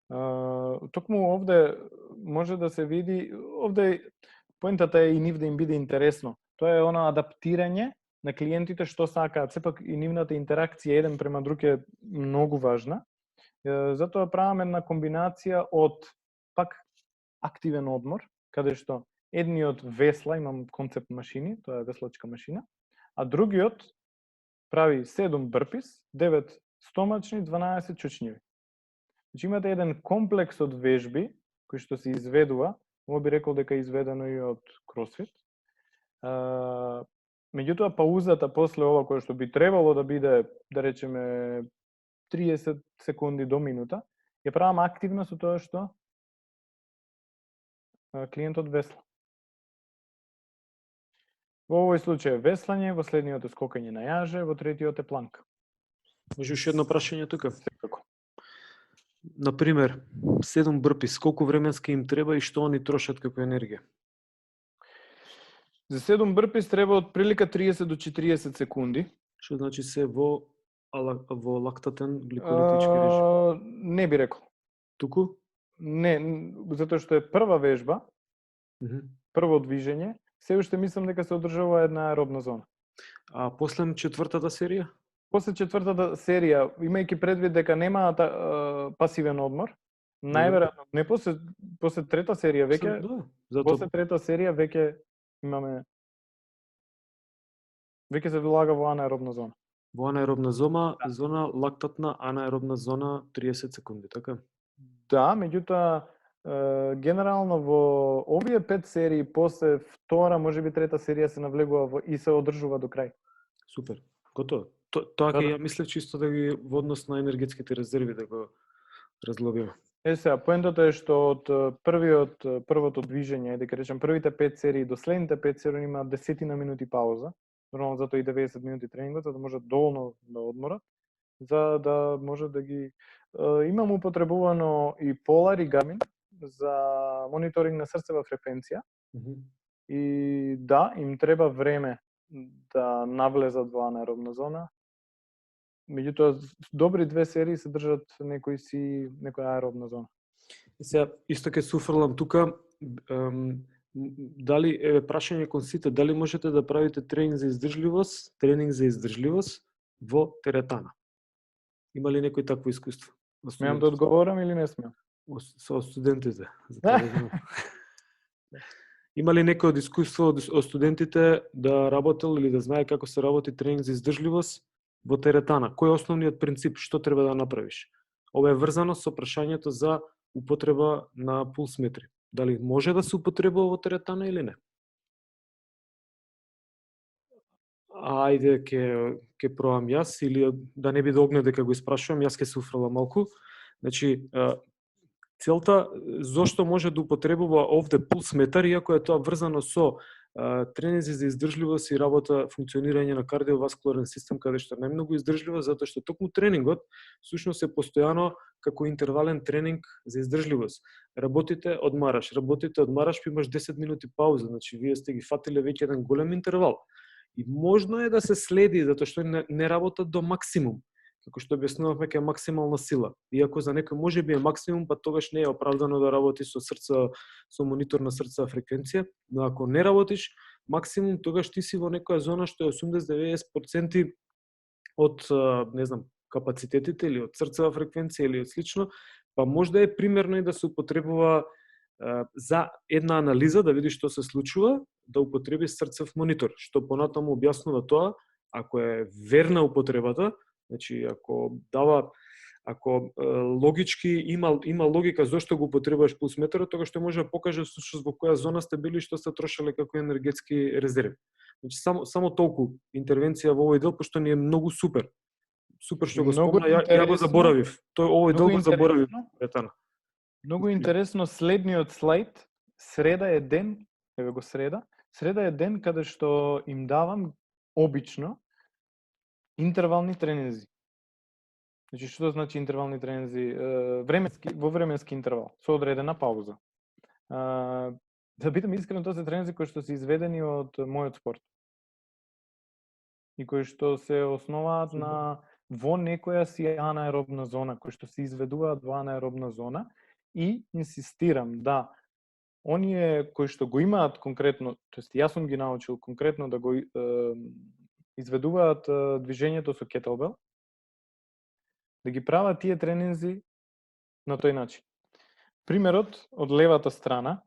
Токму овде може да се види, овде поентата е и нив да им биде интересно. Тоа е она адаптирање на клиентите што сакаат. Сепак и нивната интеракција еден према друг е многу важна. Затоа правам една комбинација од пак активен одмор, каде што едниот весла, имам концепт машини, тоа е веслачка машина, а другиот прави 7 бърпис, 9 стомачни, 12 чучњеви. Значи имате еден комплекс од вежби кои што се изведува, ово би рекол дека е изведено и од кросфит. Меѓутоа паузата после ова кој што би требало да биде, да речеме 30 секунди до минута, ја правам активна со тоа што клиентот весла. Во овој случај е веслање, во следниот е скокање на јаже, во третиот е планка. Може уште едно прашање тука? Секако. Например, 7 брпис, колку временски им треба и што они трошат како енергија? За 7 бърпис треба од прилика 30 до 40 секунди. Што значи се во лактатен гликолитички режим? Не би рекол. Туку? Не, затоа што е прва вежба, прво движење, се уште мислам дека се одржува една аеробна зона. А после четвртата серија? После четвртата серија, имајќи предвид дека нема пасивен одмор, најверојатно не после трета серија веќе, после трета серија веќе имаме веќе се влага во анаеробна зона. Во анаеробна зона, лактатна анаеробна зона 30 секунди, така? Да, меѓутоа генерално во овие 5 серии после втора, можеби трета серија се навлегува и се одржува до крај. Супер. Готово. Тоа ќе ја мислев чисто да ги во однос на енергетските резерви да го разглобиме. Сега, поентата е што од првото движење, дека речем првите 5 серии до следните 5 серии има 10 минути пауза. Нормално затоа и 90 минути тренингот, за да може доволно да одморат, за да може да ги имам употребувано и Polar и Garmin за мониторинг на срцева фреквенција. И да, им треба време да навлезат во анаеробна зона. Меѓутоа, добри 2 серии се држат некоја аеробна зона. Сега, исто ќе се уфрлам тука, дали, прашање кон сите, дали можете да правите тренинг за издржливост во теретана? Има ли некој такво искуство? Смеам да одговорам или не смеам? Со студентите. Има ли некој од искуство од студентите да работел или да знае како се работи тренинг за издржливост во теретана? Кој е основниот принцип, што треба да направиш? Ова е врзано со прашањето за употреба на пулсметри. Дали може да се употребува во теретана или не? Ајде, ќе пробам јас, или да не биде огне дека го испрашувам, јас ќе се уфрлам малку. Значи, целта зошто може да употребува овде пулсметар, иако е тоа врзано со тренинзи за издржливост и работа, функционирање на кардиоваскуларен систем, каде што најмногу издржлива, затоа што токму тренингот всушност е постојано како интервален тренинг за издржливост. Работите, одмараш, па имаш 10 минути пауза, значи вие сте ги фатиле веќе еден голем интервал. И можно е да се следи, затоа што не работат до максимум, како што објаснувавме ке максимална сила. Иако за некој може би е максимум, па тогаш не е оправдано да работи со монитор на срцева фреквенција, но ако не работиш максимум, тогаш ти си во некоја зона што е 80-90% од, не знам, капацитетите или од срцева фреквенција или од слично, па можда е примерно и да се употребува за една анализа, да види што се случува, да употреби срцев монитор, што понатаму објаснува тоа, ако е верна употребата, значи ако логички има логика зошто го употребуваш пулсметерот, тогаш што може да покаже всушност во која зона сте били и што сте трошеле како енергетски резерви. Значи само толку интервенција во овој дел, пошто ни е многу супер. Супер што го спомна, ја го заборавив. Овој дел го заборавив. Многу интересно следниот слајд. Среда е ден, еве го среда. Среда е ден каде што им давам обично интервални тренинзи. Значи што значи интервални тренинзи? Во временски интервал со одредена пауза. Да бидам искрен, тоа се тренинзи кои што се изведени од мојот спорт. И кои што се основаат на во некоја си анаеробна зона, кои што се изведуваат во анаеробна зона, и инсистирам да оние кои што го имаат конкретно, тоест јас сум ги научил конкретно да го изведуваат движењето со кетелбел, да ги прават тие тренинзи на тој начин. Примерот од левата страна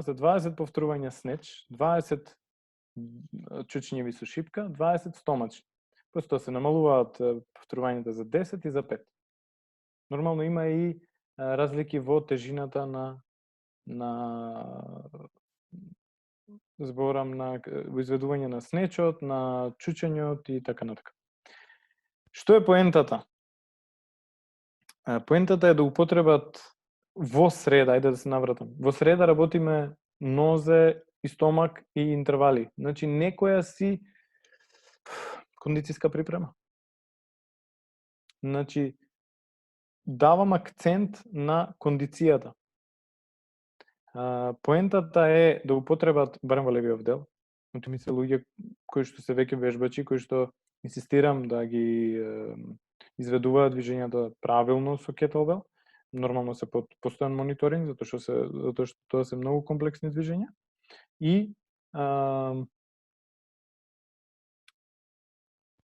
се 20 повторувања снеч, 20 чучњеви со шипка, 20 стомачни. После тоа се намалуваат повторувањата за 10 и за 5. Нормално има и разлики во тежината на зборам на изведување на снечот, на чучењот и така натака. Што е поентата? Поентата е да употребат во среда, ајде да се навратам. Во среда работиме нозе и стомак и интервали. Значи некоја си кондицијска припрема. Значи давам акцент на кондицијата. Поентата е да употребат, барем во левиот дел, значи ми се луѓе кои што се веќе вежбачи, кои што инсистирам да ги изведуваат движењата правилно со кетелбел. Нормално се под постојан мониторинг, затоа што тоа се многу комплексни движења. И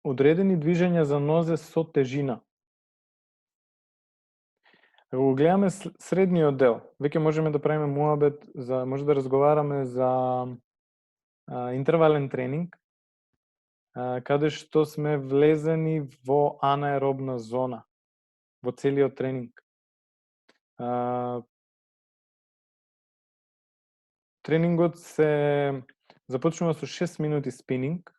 одредени движења за нозе со тежина. Ако го гледаме средниот дел, веќе можеме да правиме муабет може да разговараме за интервален тренинг, каде што сме влезени во анаеробна зона во целиот тренинг. Тренингот се започнува со 6 минути спининг,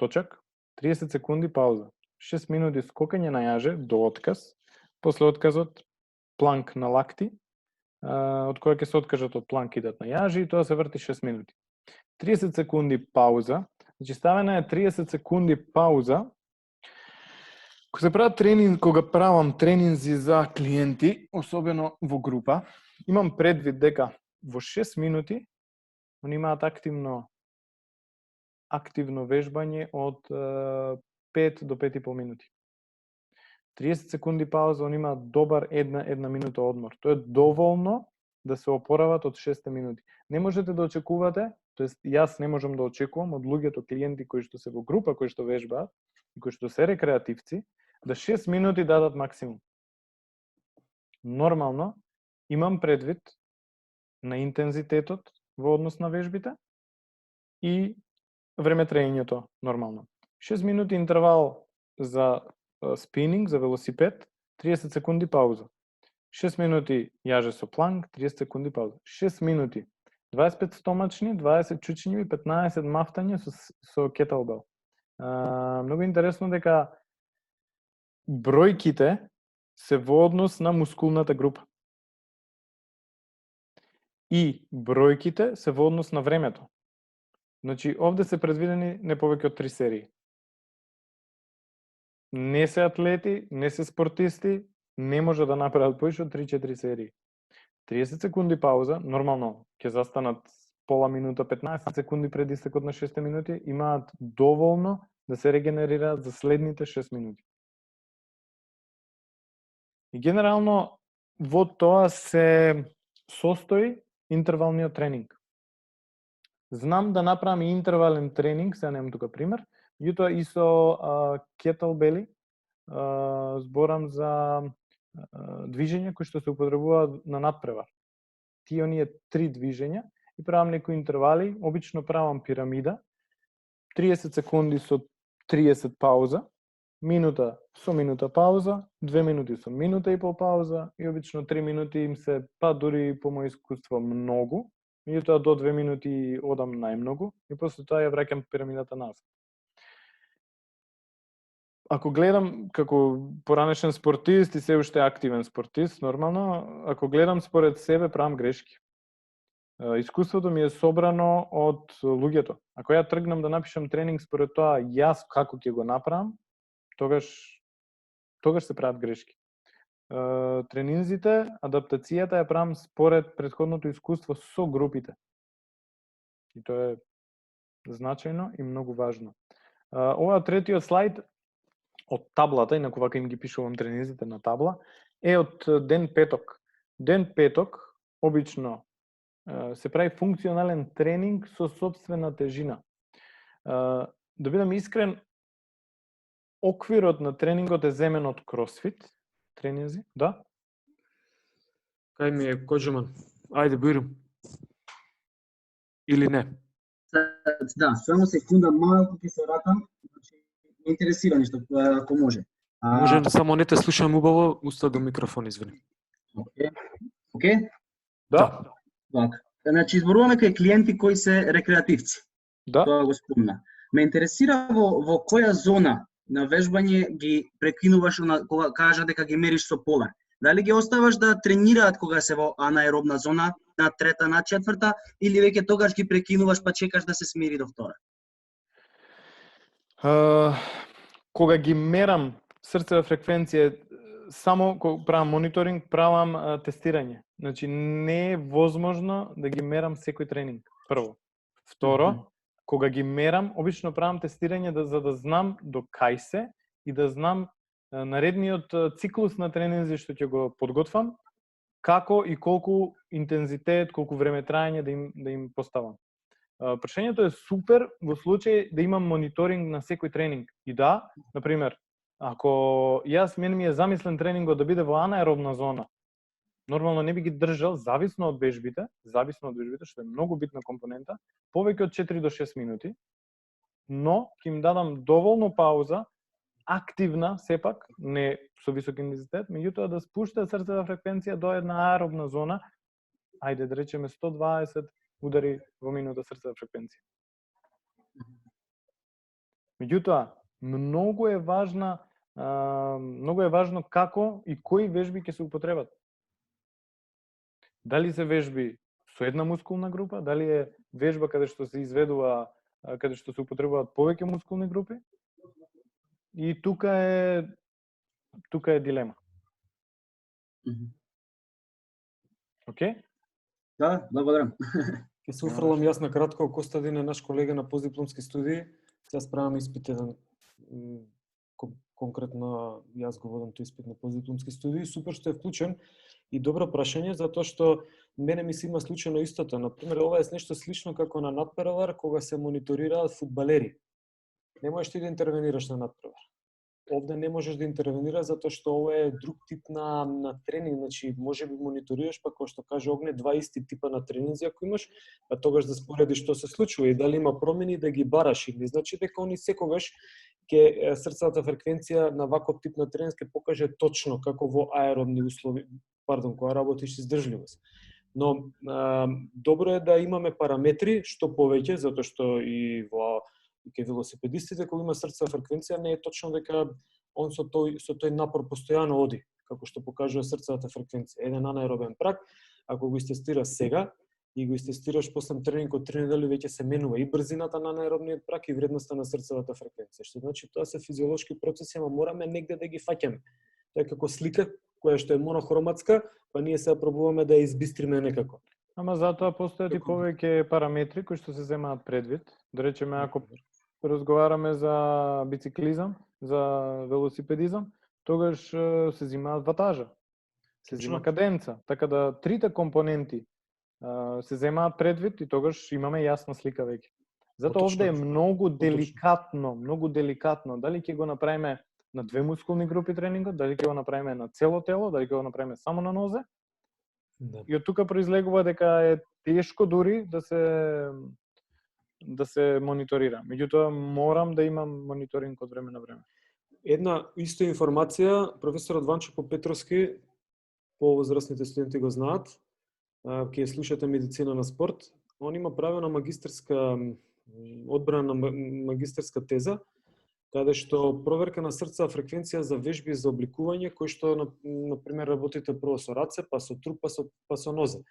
точак, 30 секунди пауза, 6 минути скокање на јаже до отказ, после отказот планк на лакти, од која ќе се откажат од планк идат на јажи и тоа се врти 6 минути. 30 секунди пауза, значи ставена е 30 секунди пауза. Кога правам тренинзи за клиенти, особено во група, имам предвид дека во 6 минути они имаат активно вежбање од 5 до 5,5 минути. 30 секунди пауза, они имаат добар една минута одмор. Тоа е доволно да се опорават од 6 минути. Не можете да очекувате, тоест јас не можам да очекувам од луѓето клиенти кои што се во група, кои што вежбаат и кои што се рекреативци, да 6 минути дадат максимум. Нормално имам предвид на интензитетот во однос на вежбите и време траењето нормално. 6 минути интервал за спининг, за велосипед, 30 секунди пауза. 6 минути јаже со планк, 30 секунди пауза. 6 минути 25 стомачни, 20 чучњеви, 15 мафтање со кетелбел. Многу интересно дека бројките се во однос на мускулната група. И бројките се во однос на времето. Значи, овде се предвидени не повеќе од 3 серии. Не се атлети, не се спортисти, не може да направат повеќе од 3-4 серии. 30 секунди пауза, нормално ќе застанат пола минута, 15 секунди пред истекот на 6 минути, имаат доволно да се регенерираат за следните 6 минути. И генерално во тоа се состои интервалниот тренинг. Знам да направам и интервален тренинг, сега немам тука пример, меѓутоа и со кетелбели, зборам за движења кои што се употребуваат на надпревар. Тие оние 3 движења и правам некои интервали, обично правам пирамида, 30 секунди со 30 пауза, минута со минута пауза, 2 минути со минута и пол пауза и обично 3 минути им се, па дури по мој искуство многу, меѓутоа до 2 минути одам најмногу и после тоа ја враќам пирамидата назад. ако гледам како поранешен спортист и се уште активен спортист, нормално, ако гледам според себе, правам грешки. Искуството ми е собрано од луѓето. Ако ја тргнам да напишам тренинг според тоа јас како ќе го направам, тогаш се прават грешки. Тренинзите, адаптацијата ја правам според претходното искуство со групите. И тоа е значајно и многу важно. Ова третиот слайд од таблата, инаку вака им ги пишувам тренинзите на табла, е од ден петок. Ден петок, обично, се прави функционален тренинг со сопствена тежина. Да бидам искрен, оквирот на тренингот е земен од кросфит тренинзи, да? Кај ми е Коџуман? Ајде, Бујрум. Или не? Да, само секунда, малку ќе се вратам. Значи, ме интересира нешто, ако може. Може, само не те слушам убаво, уста до микрофон, извини. Окей? Да. Така. Значи, изборуваме кај клиенти кои се рекреативци. Да. Тоа го спомна. Ме интересира во која зона на вежбање ги прекинуваш кога кажа дека ги мериш со поле. Дали ги оставаш да тренираат кога се во анаеробна зона, на трета, на четврта, или веќе тогаш ги прекинуваш па чекаш да се смири до втора? Кога ги мерам срцева фреквенција, само кога правам мониторинг, правам тестирање. Значи не е возможно да ги мерам секој тренинг. Прво. Второ, кога ги мерам, обично правам тестирање за да знам до кај се и да знам наредниот циклус на тренинзи што ќе го подготвам, како и колку интензитет, колку време траење да им поставам. Прашањето е супер во случај да имам мониторинг на секој тренинг. И да, например, ако мене ми е замислен тренингот да биде во анаеробна зона, нормално не би ги држал, зависно од вежбите, што е многу битна компонента, повеќе од 4 до 6 минути, но ќе им дадам доволно пауза, активна, сепак, не со висок интензитет, меѓутоа да спушта срцева фреквенција до една аеробна зона, ајде да речеме 120 удари во минута срцева фреквенција. Меѓутоа, многу е важно како и кои вежби ќе се употребат. Дали се вежби со една мускулна група, дали е вежба каде што се изведува, каде што се употребуваат повеќе мускулни групи. И тука е дилема. Окей? Да, благодарам. Ќе се уфрлам јас на кратко, Костадин е наш колега на постдипломски студии. Сега справам испит еден, конкретно јас го водам тој испит на постдипломски студии. Супер што е вклучен и добро прашање, затоа што мене ми се има случајно истото. Например, ова е нешто слично како на надпревар кога се мониторираат фудбалери. Не можеш ти да интервенираш на надпревар. Овде не можеш да интервенираш затоа што ова е друг тип на тренинг, значи може би мониторираш, па кој што каже Огне, два исти типа на тренинзи ако имаш, па тогаш да споредиш што се случува и дали има промени да ги бараш или значи дека они секогаш ќе срцевата фреквенција на ваков тип на тренинг ќе покаже точно како во аеробни услови, кога работиш издржливост. Но добро е да имаме параметри што повеќе, затоа што и во ке велосипедистите кога има срцева фреквенција не е точно дека он со тој напор постојано оди, како што покажува срцевата фреквенција. Еден анаеробен прак, ако го истестираш сега и го истестираш после тренингот 3 недели, веќе се менува и брзината на анаеробниот прак и вредноста на срцевата фреквенција. Што значи тоа се физиолошки процеси, ама мораме негде да ги фаќаме. Тоа е како слика која што е монохроматска, па ние се пробуваме да ја избистриме некако. Ама затоа постојат и повеќе параметри кои што се земаат предвид. Да речеме, ако разговараме за бициклизам, за велосипедизам, тогаш се земаат ватажа, се зема каденца. Така да трите компоненти се земаат предвид и тогаш имаме јасна слика веќе. Затоа овде е многу деликатно, дали ќе го направиме на две мускулни групи тренингот, дали ќе го направиме на цело тело, дали ќе го направиме само на нозе. Да. И од тука произлегува дека е тешко дури да се мониторира. Меѓутоа морам да имам мониторинг од време на време. Една исто информација, професорот Ванчо Попетровски, повозрастните студенти го знаат, ќе слушате медицина на спорт, он има право на магистерска одбрана на магистерска теза, каде што проверка на срца фреквенција за вежби за обликување, кои што на пример работите прво со раце, па со труп, па со нозе.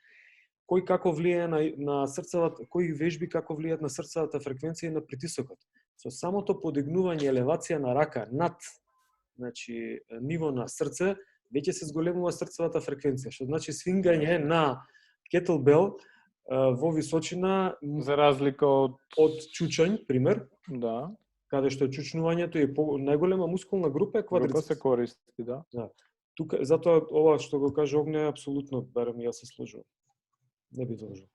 Кој како влијае на срцевата, кои вежби како влијаат на срцевата фреквенција и на притисокот. Со самото подигнување елевација на рака над, значи, ниво на срце, веќе се зголемува срцевата фреквенција, што значи свингање на кеттлбел во височина За разлика од чучањ, пример, да, каде што чучнувањето е најголема мускулна група е група квадрицепс. се користи, да. Тука затоа ова што го каже Огне апсолутно, барем јас се сложувам. Не би должел.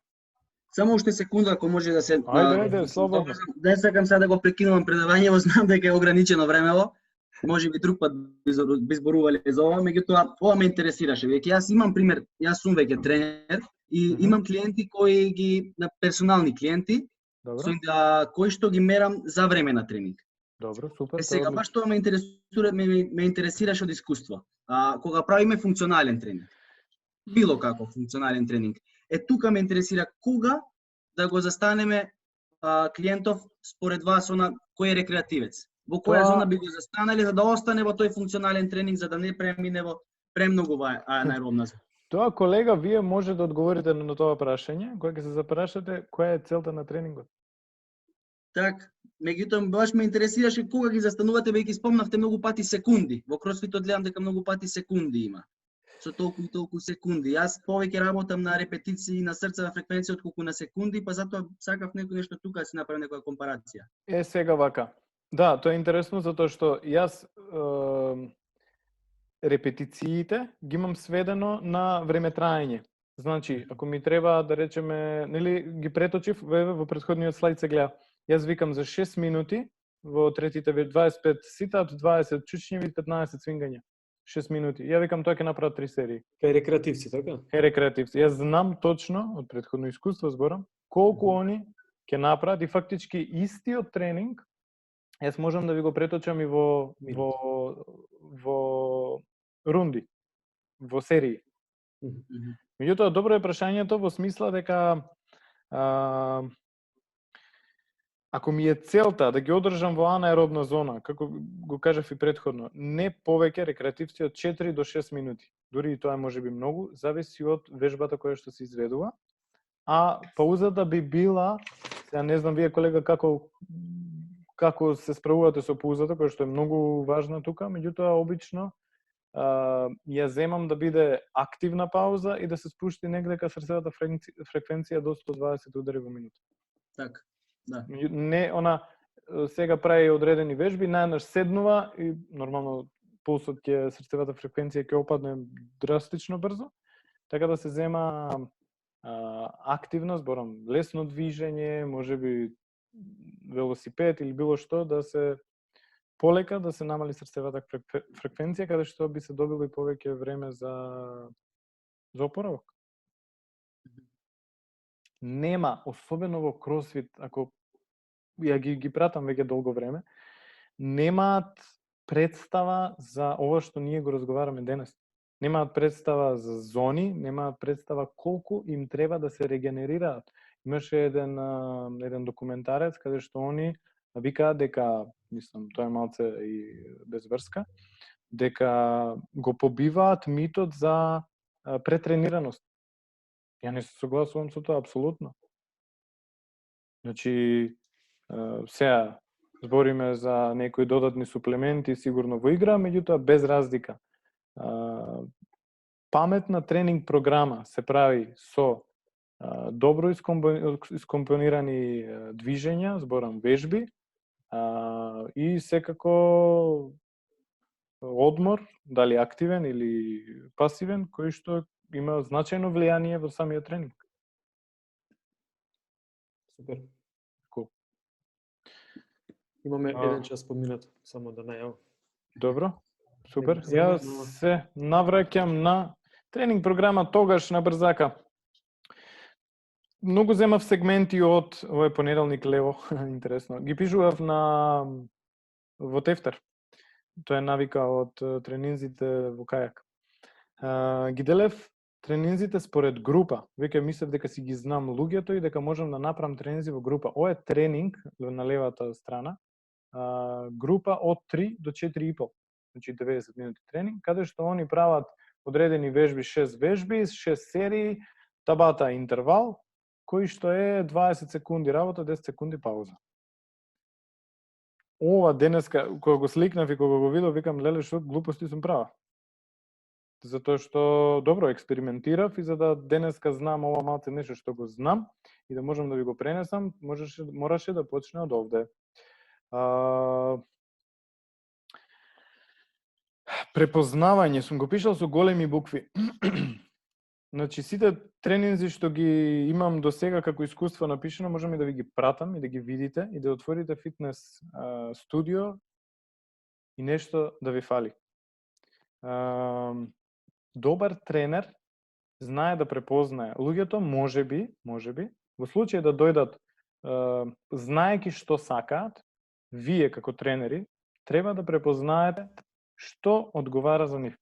Само уште секунда, ако може да се... Ајде, слободно. Не сакам сега да го прекинувам предавањето, знам дека е ограничено времево. Може би друг пат би зборувале за ова, меѓутоа ова ме интересираше. Веќе јас имам пример, јас сум веќе тренер и имам клиенти кои ги персонални клиенти, Добро. кои што ги мерам за време на тренинг. Добро, супер. Сега баш тоа ме интересираше од искуство. Кога правиме функционален тренинг, било како функционален тренинг, тука ме интересира кога да го застанеме клиентов според вас кој е рекреативец. Во која зона би го застанали за да остане во тој функционален тренинг, за да не премине во премногу анаеробна зона. Тоа, колега, вие може да одговорите на тоа прашање, кога ќе се запрашате која е целта на тренингот. Так, меѓутоа баш ме интересираше кога ги застанувате, веќе спомнавте многу пати секунди. Во кросфитот гледам дека многу пати секунди има. Со толку и толку секунди. Јас повеќе работам на репетиции на срцева фреквенција отколку на секунди, па затоа сакав нешто тука да се направи некоја компарација. Сега вака. Да, тоа е интересно затоа што јас репетициите ги имам сведено на време траење. Значи, ако ми треба да речеме, нели ги преточив во претходниот слайд се гледа. Јас викам за 6 минути во третите 25 ситап, 20 чучњеви, 15 свингања. 6 минути. Ја викам тоа ќе направат 3 серии. Кај рекреативци, така? Кај рекреативци. Јас знам точно од претходно искуство зборам колку они ќе направат и фактички истиот тренинг јас можам да ви го преточам и во рунди, во серии. Меѓутоа, добро е прашањето во смисла дека ако ми е целта да ги одржам во анаеробна зона, како го кажав и претходно, не повеќе рекреативци од 4 до 6 минути. Дури и тоа може би многу, зависи од вежбата која што се изведува. А паузата би била, сега не знам вие колега како се справувате со паузата, која што е многу важна тука, меѓутоа обично ја земам да биде активна пауза и да се спушти негде кај срцевата фреквенција до 120 удари во минута. Така, да. Не, сега прави одредени вежби, најнаш седнува и нормално пулсот ќе, срцевата фреквенција ќе опадне драстично брзо, така да се зема активна, зборам, лесно движење, можеби велосипед или било што, да се полека да се намали срцевата фреквенција, каде што би се добило и повеќе време за опоравок. Нема, особено во кросфит, ако ја ги пратам веќе долго време, немаат представа за ова што ние го разговараме денес. Немаат представа за зони, немаат представа колку им треба да се регенерираат. Имаше еден документарец каде што они викаат дека, мислам, тоа е малце и без врска, дека го побиваат митот за претренираност. Ја не се согласувам со тоа апсолутно. Значи, сега збориме за некои додатни суплементи сигурно во игра, меѓутоа без разлика. Паметна тренинг програма се прави со добро искомпонирани движења, зборам вежби, и секако одмор, дали активен или пасивен, кој што има значајно влијание во самиот тренинг. Супер. Cool. Имаме 1 час поминат, само да најавам. Добро, супер. Јас се навраќам на тренинг програма тогаш на брзака. Многу земав сегменти од овој понеделник лево, интересно. Ги пишував во тефтер. Тоа е навика од тренинзите во кајак. Ги делев тренинзите според група. Веќе мислев дека си ги знам луѓето и дека можам да направам тренинзи во група. Ова е тренинг на левата страна. група од 3 до 4,5, значи 90 минути тренинг, каде што они прават одредени вежби, 6 вежби, 6 серии, табата интервал, кој што е 20 секунди работа, 10 секунди пауза. Ова денеска, кога го сликнав и кога го видов, викам, леле, што глупости сум права. Затоа што, добро, експериментирав и за да денеска знам ова малце нешто што го знам и да можам да ви го пренесам, мораше да почне од овде. Препознавање, сум го пишал со големи букви. Значи, сите тренинзи што ги имам до сега како искуство напишано, можам и да ви ги пратам и да ги видите и да отворите фитнес студио и нешто да ви фали. Добар тренер знае да препознае луѓето, можеби, во случај да дојдат знаеки што сакаат, вие како тренери треба да препознаете што одговара за нив.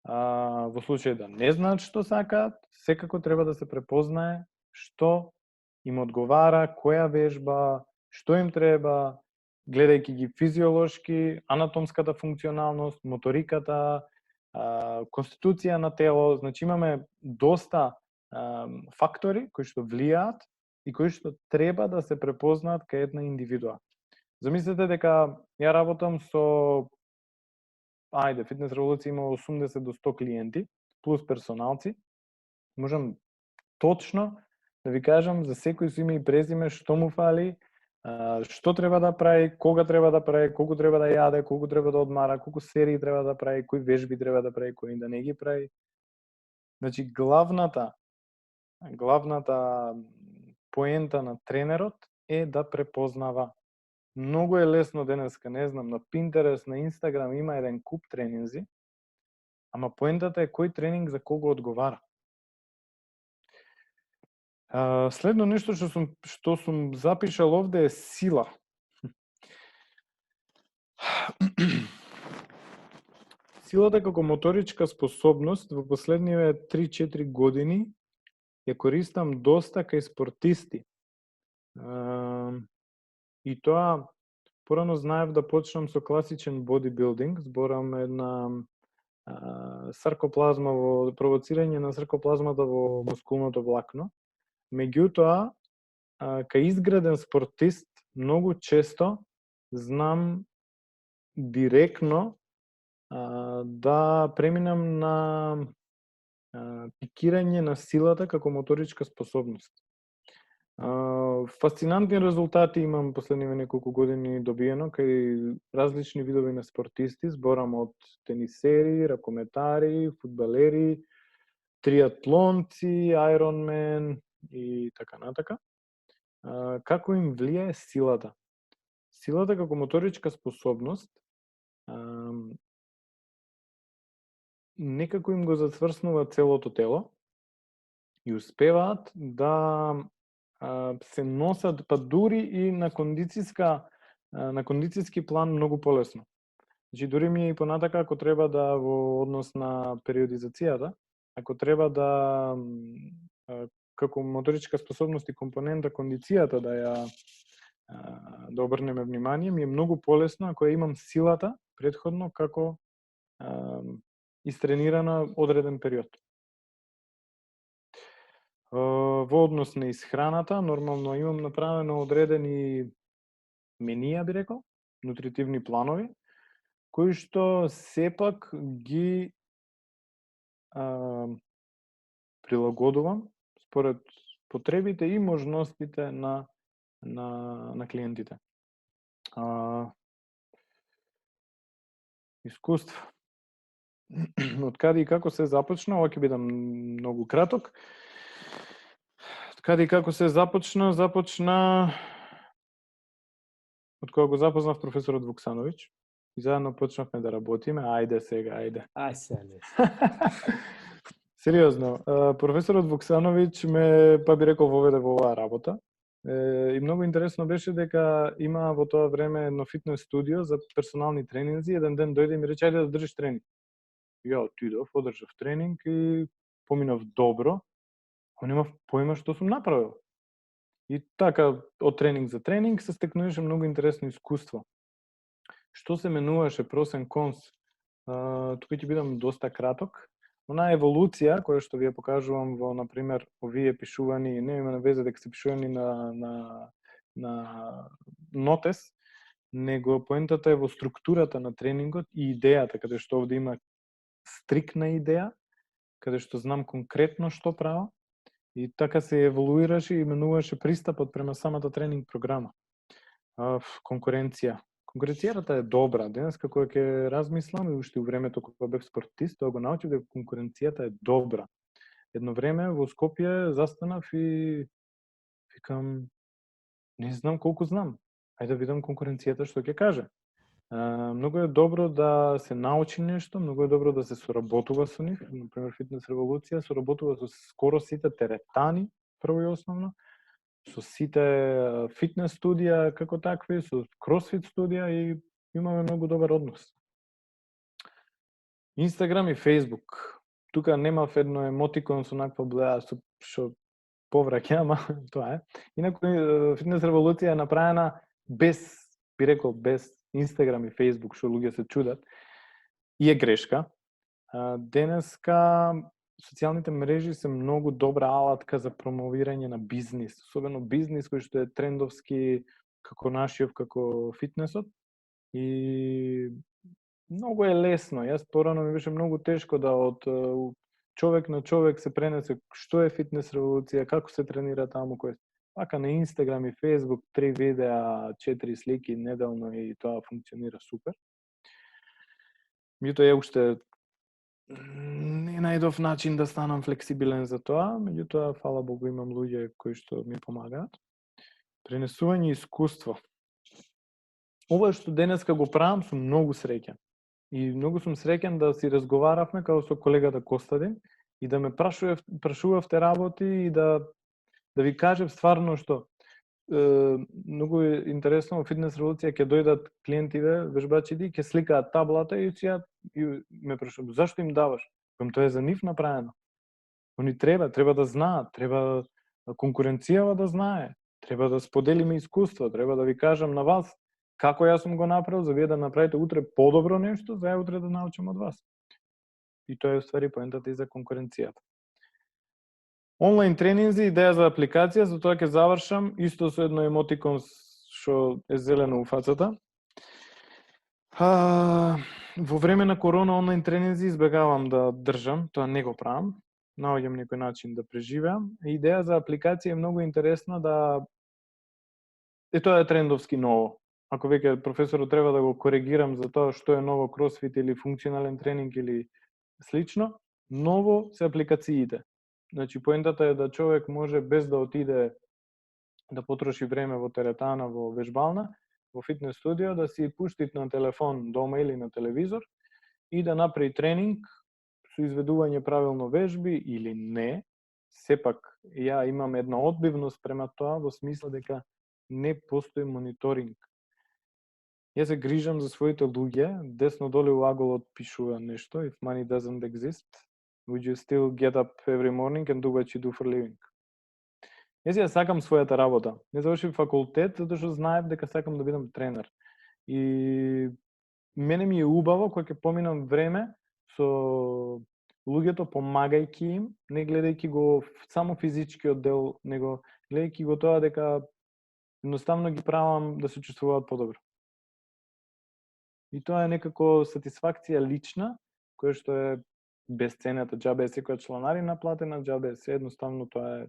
Во случај да не знаат што сакаат, секако треба да се препознае што им одговара, која вежба, што им треба, гледајќи ги физиолошки, анатомската функционалност, моториката, конституција на тело. Значи имаме доста фактори кои што влијаат и кои што треба да се препознаат кај една индивидуа. Замислете дека ја работам со Фитнес револуција има 80 до 100 клиенти, плюс персоналци. Можам точно да ви кажам за секој со име и презиме што му фали, што треба да прави, кога треба да прави, колку треба да јаде, колку треба да одмара, колку серии треба да прави, кои вежби треба да прави, кои да не ги прави. Значи, главната поента на тренерот е да препознава. Многу е лесно денеска, не знам, на Pinterest, на Instagram има еден куп тренинзи, ама поентата е кој тренинг за кого одговара. Следно нешто што сум запишал овде е сила. Силата како моторичка способност во последниве 3-4 години ја користам доста кај спортисти. И тоа, порано знаев да почнам со класичен бодибилдинг, зборам една саркоплазма, провоцирање на саркоплазмата во мускулното влакно. Меѓутоа, кај изграден спортист, многу често знам директно да преминам на пикирање на силата како моторичка способност. Фасцинантни резултати имам последниве неколку години добиено кај различни видови на спортисти, зборам од тенисери, ракометари, фудбалери, триатлонци, айронмен и така натака. Како им влијае силата? Силата како моторичка способност некако им го зацврснува целото тело и успеваат да се носат, па дури и на кондицијски план многу полесно. Значи, дури ми е и понатака, ако треба да во однос на периодизацијата, ако треба да како моторичка способност и компонента кондицијата да обрнеме внимание, ми е многу полесно ако ја имам силата претходно како истренирана одреден период. Во однос на исхраната, нормално имам направено одредени менија, би рекол, нутритивни планови, кои што сепак ги прилагодувам според потребите и можностите на клиентите. Искуство. Од каде и како се започна, ова ќе биде многу краток. Од каде и како се започна од кога го запознав професорот Вуксановиќ и заедно почнавме да работиме. Ајде сега. Ај сега. Сериозно, професорот Вуксановиќ ме, па би рекол, воведе во оваа работа. И многу интересно беше дека има во тоа време едно фитнес студио за персонални тренинзи. Еден ден дојде и ми рече, ајде да држиш тренинг. Ја отидов, одржав тренинг и поминав добро, а немав поима што сум направил. И така, од тренинг за тренинг се стекнуваше многу интересно искуство. Што се менуваше pros and cons? Тука ќе бидам доста краток. Она еволуција која што ви ја покажувам во, например, овие пишувани, не има везе дека се пишувани на нотес, него поентата е во структурата на тренингот и идејата, каде што овде има стрикна идеја, каде што знам конкретно што правам, и така се еволуираше и менуваше пристапот према самата тренинг програма. Конкуренција. Конкуренцијата е добра. Денеска кога ќе размислам и уште у времето кога бев спортист, тоа го научив дека конкуренцијата е добра. Едно време во Скопје застанав и викам, не знам колку знам. Ајде да видам конкуренцијата што ќе каже. Многу е добро да се научи нешто, многу е добро да се соработува со нив. Например, Фитнес револуција соработува со скоро сите теретани, прво и основно, со сите фитнес студија како такви, со кросфит студија и имаме многу добар однос. Инстаграм и Фейсбук. Тука немав едно емотикон со наква блеа што повраќа, ама тоа е. Инаку Фитнес револуција е направена без, би рекол, без Инстаграм и Фейсбук, што луѓе се чудат, и е грешка. Денеска социјалните мрежи се многу добра алатка за промовирање на бизнис, особено бизнис кој што е трендовски како нашиот, како фитнесот. И многу е лесно. Јас порано ми беше многу тешко да од човек на човек се пренесе што е Фитнес револуција, како се тренира таму, кој Пака на Инстаграм и Фейсбук 3 видеа, 4 слики неделно и тоа функционира супер. Меѓутоа уште не најдов начин да станам флексибилен за тоа, меѓутоа фала Богу имам луѓе кои што ми помагаат. Пренесување искуство. Ова што денеска го правам сум многу среќен. И многу сум среќен да си разговаравме како со колегата Костадин и да ме прашувавте работи и да ви кажев стварно што многу е интересно во Фитнес револуција ќе дојдат клиентиве, вежбачите, ќе сликаат таблата и ме прашуват зашто им даваш? Тоа е за нив направено. Они треба да знаат, треба конкуренцијава да знае, треба да споделиме искуство, треба да ви кажам на вас како јас сум го направил, за вие да направите утре подобро нешто, за ја утре да научам од вас. И тоа е уствари поентата и за конкуренцијата. Онлайн тренинзи, идеја за апликација, за тоа ќе завршам, исто со едно емотикон што е зелено у фацата. Во време на корона онлайн тренинзи избегавам да држам, тоа не го правам, наоѓам некој начин да преживеам. Идеја за апликација е многу интересна да тоа е трендовски ново. Ако веќе професорот треба да го коригирам за тоа што е ново кросфит или функционален тренинг или слично, ново се апликациите. Значи, поентата е да човек може без да отиде да потроши време во теретана, во вежбална, во фитнес студио, да си пушти на телефон дома или на телевизор и да направи тренинг со изведување правилно вежби или не. Сепак, ја имам една одбивност према тоа во смисла дека не постои мониторинг. Јас се грижам за своите луѓе, десно доле у аголот пишува нешто, if money doesn't exist, would you still get up every morning and do what you do for living? Јас ја сакам својата работа. Не завршив факултет, затоа што знаев дека сакам да бидам тренер. И мене ми е убаво кога ќе поминам време со луѓето, помагајќи им, не гледајќи го само физичкиот дел, него гледајќи го тоа дека едноставно ги правам да се чувствуваат подобро. И тоа е некако сатисфакција лична, која што е безценета, џабе е секоја чланарина платена, џабе се едноставно тоа е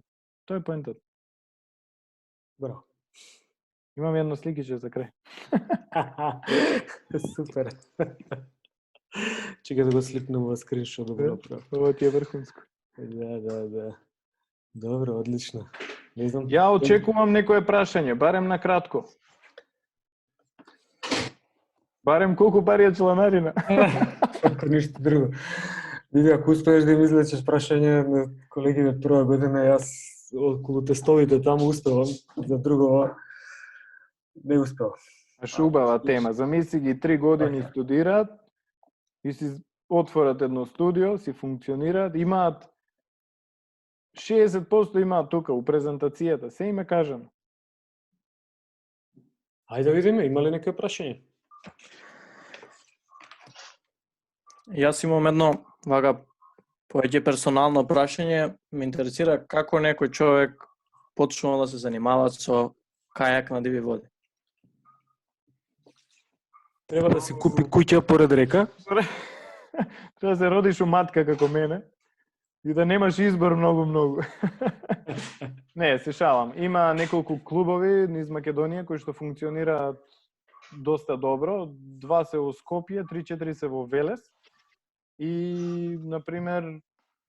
поентот. Браво. Имам едно сликиче за крај. Супер. Чека да го сликнам во скриншот да го направам. Ова ти е врхунско. Да. Добро, одлично. Не знам. Ја очекувам некое прашање, барем на кратко. Барем колку пари е чланарина? Ако ништо друго. Види, ако успееш да им излечеш прашање на колегите прва година, јас околу тестовите таму успевам, за друго не успевам. Што убава тема. Замисли ги 3 години студираат и си отворат едно студио, си функционираат, имаат 60% има тука у презентацијата, се име кажано. Ајде да видиме, има ли некој прашање? Јас имам едно вака повеќе персонално прашање. Ме интересира како некој човек почнува да се занимава со кајак на диви води. Треба да си купи куќа поред река. Треба да се родиш у матка како мене и да немаш избор многу. Не, се шалам. Има неколку клубови низ Македонија кои што функционираат доста добро. 2 се во Скопје, 3-4 се во Велес. И, например,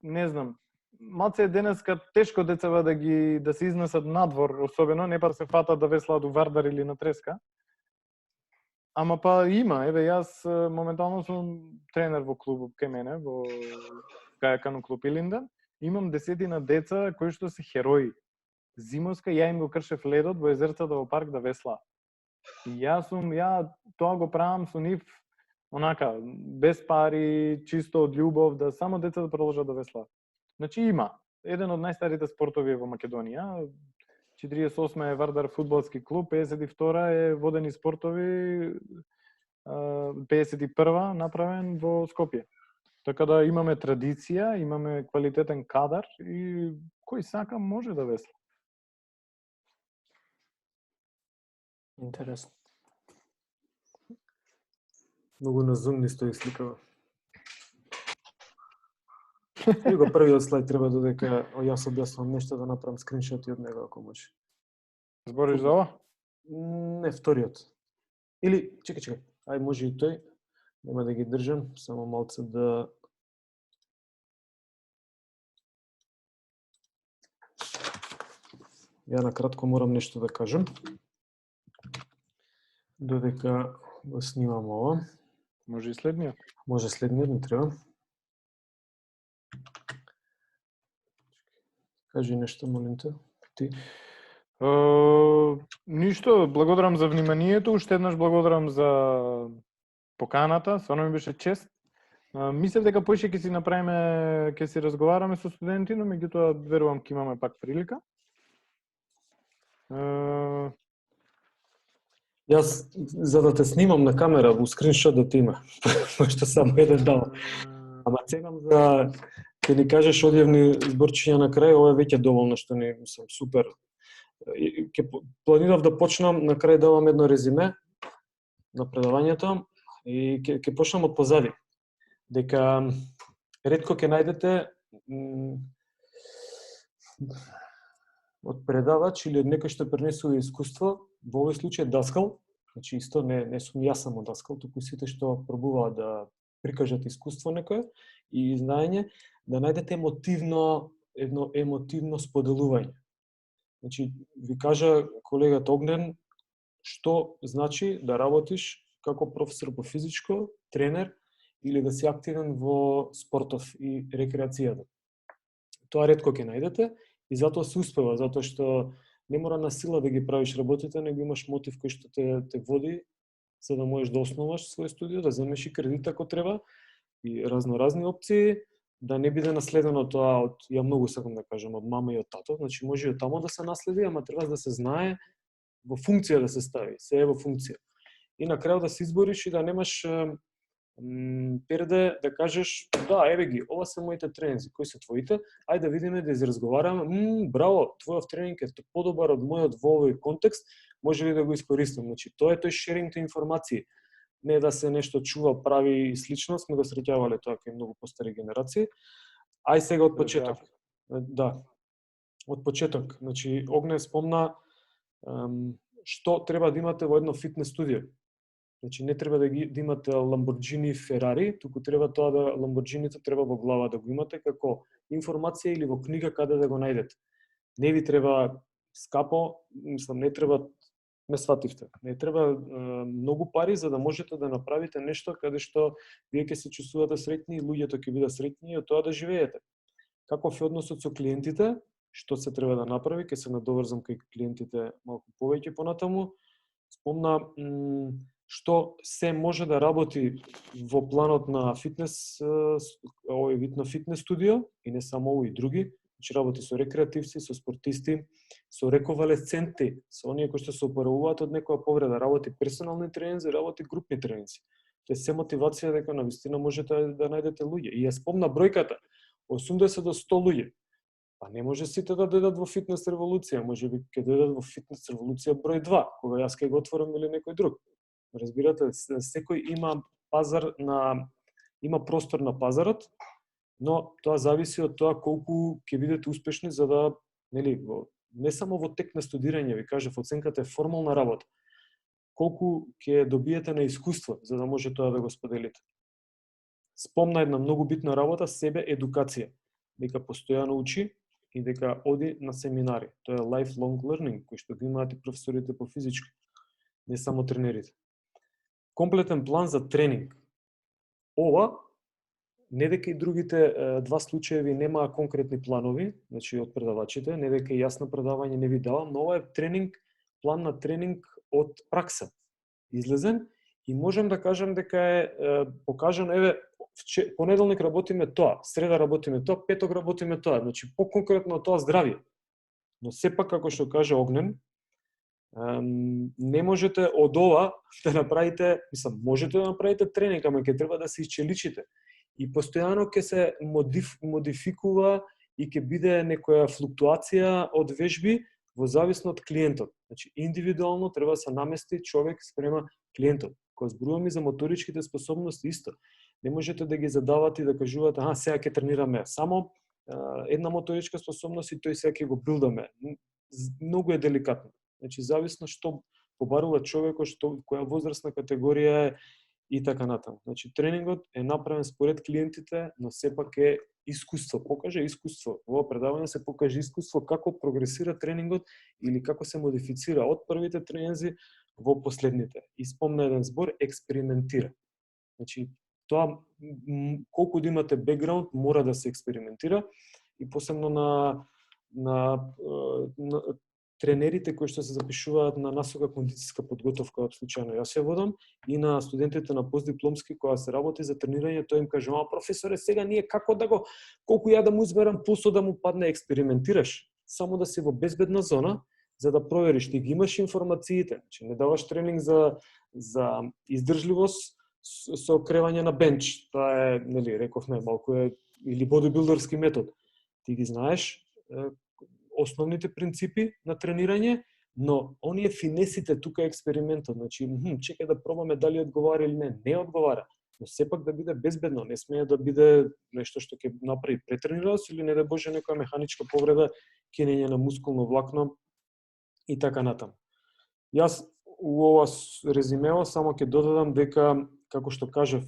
не знам, малце е денеска тешко децава да се изнесат надвор, особено, не па се фатат да веслаат у Вардар или на треска. Ама па има, еве јас моментално сум тренер во клуб кај мене, во кајакано клуб Илинден. Имам 10 деца кои што се херои. Зимоска ја им го кршев ледот во езерцата во парк да весла. И ја тоа го правам со нив онака, без пари, чисто од љубов, да само деца да продолжат да веслаат. Значи има. Еден од најстарите спортови во Македонија. 48 е Вардар фудбалски клуб, 52 е водени спортови, 51 направен во Скопје. Така да имаме традиција, имаме квалитетен кадар и кој сака може да весла. Интересно. Многу назумни стои сликава. И го првиот слайд треба додека јас објаснувам нешто да направам скриншоти од него ако може. Збориш за ова? Не, вториот. Или, чекај, ај може и тој. Нема да ги држам, само малце да... Ја на кратко морам нешто да кажам. Додека го снимам ова. Може и следниот. Може следниот, не треба. Кажи нешто, молим те. Ти. Ништо, благодарам за вниманието, уште еднаш благодарам за поканата, стварно ми беше чест. Мислев дека поише ќе си направиме, ќе си разговараме со студенти, но меѓутоа верувам ќе имаме пак прилика. Јас, за да те снимам на камера, во скриншот да те има. Пошто само еден дал. Ама ценам за ќе ни кажеш одјавни зборчиња на крај, ова е веќе доволно што ни сум супер. Ќе планирав да почнам, на крај давам едно резиме на предавањето и ќе почнам од позади. Дека ретко ќе најдете од предавач или од некој што пренесува искуство, во овој случај даскал, значи исто не сум јас само даскал, туку сите што пробуваат да прикажат искуство некое и знаење, да најдете едно емотивно споделување. Значи, ви кажа колегата Огнен што значи да работиш како професор по физичко, тренер или да си активен во спортов и рекреацијата. Тоа ретко ќе најдете и затоа се успева, затоа што не мора на сила да ги правиш работите, него имаш мотив кој што те води за да можеш да основаш свој студио, да земеш и кредит ако треба и разни опции, да не биде наследено тоа од, ја многу сакам да кажам, од мама и од тато, значи може и од тамо да се наследи, ама треба да се знае во функција да се стави, се е во функција. И на крајот да се избориш и да немаш перде да кажеш, да, еве ги, ова се моите тренинзи, кои се твоите, ајде да видиме да изразговараме, браво, твојот тренинг е подобар од мојот во овој контекст, може ли да го искористам? Значи, тоа е тој шеринг на информации. Не да се нешто чува, прави и слично, сме го среќавале тоа кај многу постари генерации. Ај сега од почеток. Да. Од почеток. Значи, Огне спомна што треба да имате во едно фитнес студио. Значи, не треба да имате Lamborghini, Ferrari, туку треба тоа да Lamborghini-то треба во глава да го имате како информација или во книга каде да го најдете. Не ви треба скапо, мислам, не треба, ме свативте, не треба многу пари за да можете да направите нешто каде што вие ќе се чувствувате среќни и луѓето ќе бидат среќни и од тоа да живеете. Каков е односот со клиентите, што се треба да направи, ќе се надоврзам кај клиентите малку повеќе понатаму. Спомна што се може да работи во планот на фитнес, овој вид на фитнес студио, и не само овој, и други, Значи работи со рекреативци, со спортисти, со рековалесценти, со оние кои што се опоравуваат од некоја повреда, работи персонални тренинзи, работи групни тренинзи. Тоа е се мотивација дека навистина можете да најдете луѓе. И ја спомна бројката, 80 до 100 луѓе. Па не може сите да дојдат во фитнес револуција, може би ќе дојдат во фитнес револуција број 2, кога јас ќе го отворам или некој друг. Разбирате, секој има има простор на пазарот, но тоа зависи од тоа колку ќе бидете успешни за да, нели, не само во тек на студирање, ви кажав, оценката е формална работа. Колку ќе добиете на искуство за да може тоа да го споделите. Спомна една многу битна работа, себе едукација, дека постојано учи и дека оди на семинари. Тоа е lifelong learning, кој што го имаат и професорите по физичка, не само тренерите. Комплетен план за тренинг. Ова, не дека и другите два случаеви немаа конкретни планови, значи од предавачите, не дека и јас на предавање не ви давам, но ова е тренинг, план на тренинг од пракса. Излезен и можам да кажам дека е покажано, еве, понеделник работиме тоа, среда работиме тоа, петок работиме тоа, значи поконкретно тоа здравје. Но сепак, како што каже Огнен, не можете од ова да направите, можете да направите тренинг, ама ќе треба да се исчеличите. И постојано ќе се модификува и ќе биде некоја флуктуација од вежби во зависно од клиентот. Значи, индивидуално треба да се намести човек спрема клиентот. Кога зборуваме за моторичките способности исто, не можете да ги задавате и да кажувате, сега ќе тренираме само една моторичка способност и тој сега ќе го билдаме. Многу е деликатно. Значи, зависно што побарува човекот, која возрастна категорија е и така натаму. Значи, тренингот е направен според клиентите, но сепак е искуство. Покаже искуство. Во предавање се покаже искуство како прогресира тренингот или како се модифицира од првите тренинзи во последните. И спомна еден збор, експериментира. Значи, тоа, колку да имате бекграунд, мора да се експериментира и посебно на тренерите кои што се запишуваат на насока кондицијска подготовка, од случајно јас ја водам, и на студентите на постдипломски кога се работи за тренирање, тој им каже: професоре, сега ние како да го, колку ја да му измерам пулсот да му падне, експериментираш, само да си во безбедна зона, за да провериш, ти ги имаш информациите, значи не даваш тренинг за издржливост со кревање на бенч, тоа е, нели, рековме, малку е или бодибилдерски метод. Ти ги знаеш основните принципи на тренирање, но оние финесите тука е експериментот, значи чекај да пробаме дали одговара или не одговара, но сепак да биде безбедно, не смее да биде нешто што ќе направи претренираност или не да боже некоја механичка повреда, кенење на мускулно влакно и така натаму. Јас у ова резимео само ќе додадам дека, како што кажав